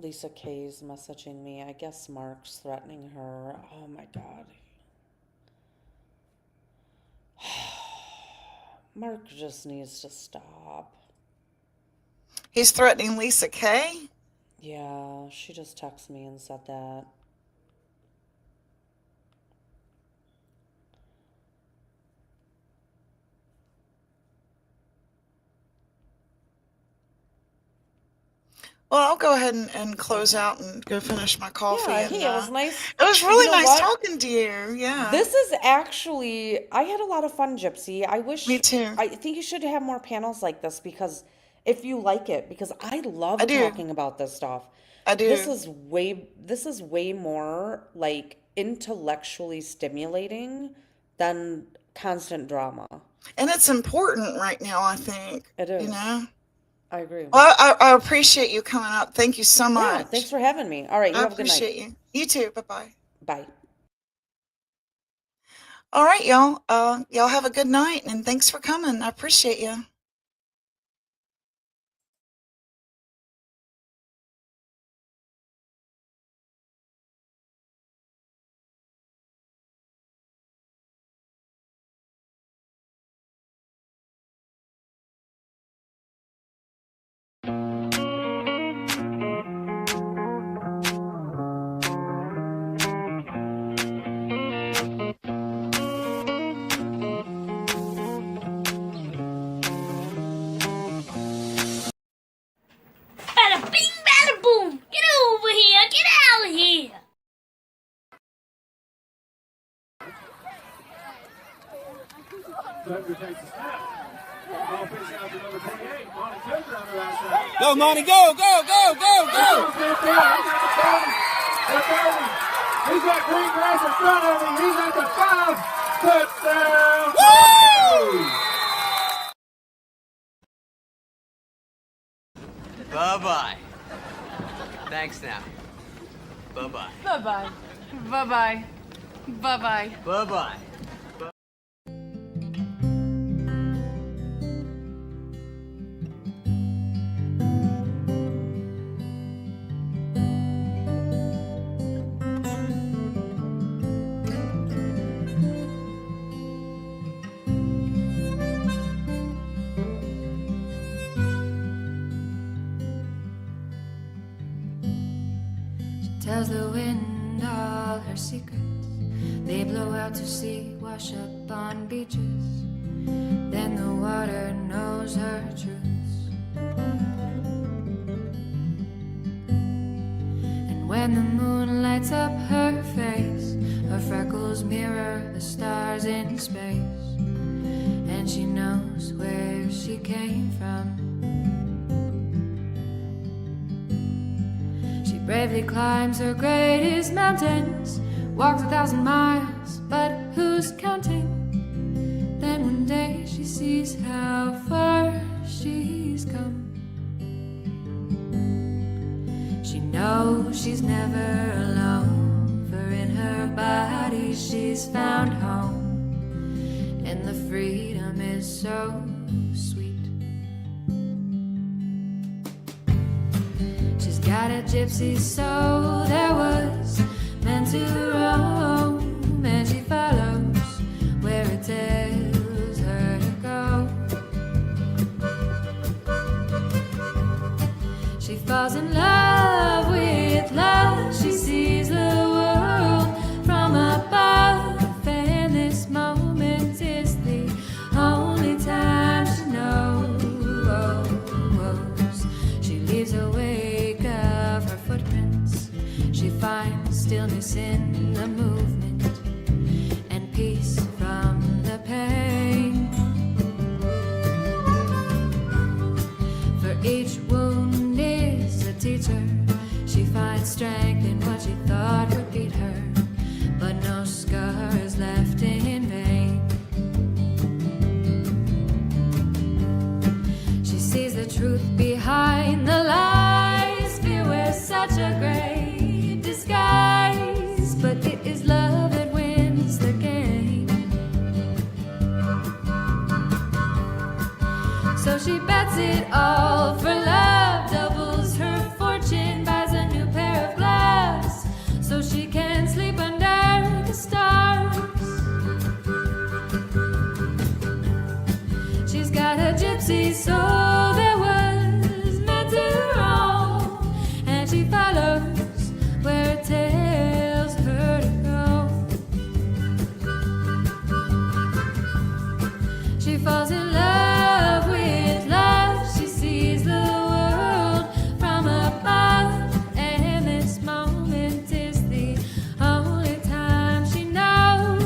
Lisa K's messaging me. I guess Mark's threatening her. Oh my God. Mark just needs to stop. He's threatening Lisa K? Yeah, she just texted me and said that. Well, I'll go ahead and close out and go finish my coffee. Yeah, and, hey, it was nice. It was really You know nice what? talking to you. Yeah. This is actually, I had a lot of fun, Gypsy. I wish. Me too. I think you should have more panels like this because if you like it, because I love I do. talking about this stuff. I do. This is way more like intellectually stimulating than constant drama. And it's important right now, I think. It is. You know? I agree. Well, I appreciate you coming up. Thank you so much. Yeah, thanks for having me. All right, you I have a good night. appreciate you. You too. Bye-bye. Bye. All right, y'all. Y'all have a good night, and thanks for coming. I appreciate you. Bada bing, bada boom. Get over here. Get out of here. Go, Monty, go, go, go, go, go! He's got green grass in front of him. He's at the 5. Touchdown! Woo! Bye-bye. Thanks now. Bye-bye. Bye-bye. Bye-bye. Bye-bye. Bye-bye. Tells the wind all her secrets. They blow out to sea, wash up on beaches. then the water knows her truths. And when the moon lights up her face, her freckles mirror the stars in space, and she knows where she came from. She bravely climbs her greatest mountains, walks 1,000 miles, but who's counting? Then one day she sees how far she's come. She knows she's never alone, for in her body she's found home, and the freedom is so sweet. She's got a gypsy soul that was meant to roam, and she follows where it tells her to go. She falls in love with love. She sees the world from above, and this moment is the only time she knows. She leaves a wake of her footprints. She finds stillness in the movement and peace from the pain. For each wound is a teacher. She finds strength in what she thought would beat her, but no scar is left in vain. She sees the truth behind the lies. Fear wears such a great disguise, but it is love that wins the game. So she bets it all for love, doubles her fortune, buys a new pair of gloves, so she can sleep under the stars. She's got a gypsy soul that was meant to roam, and she follows where it tells her to go. She falls in love with love. She sees the world from above, and this moment is the only time she knows.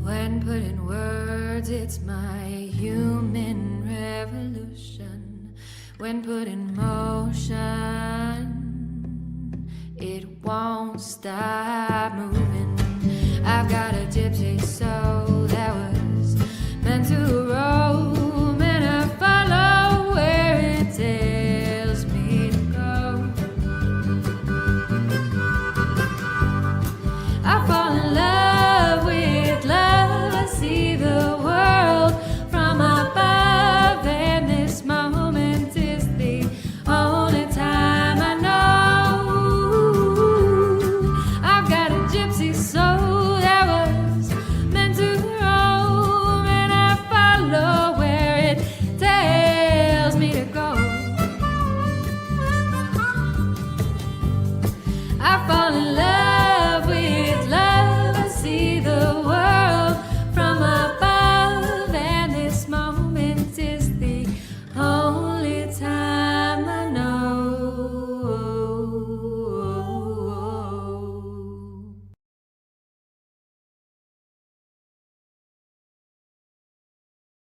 When put in words, it's my human revolution. When put in motion, it won't stop moving. I've got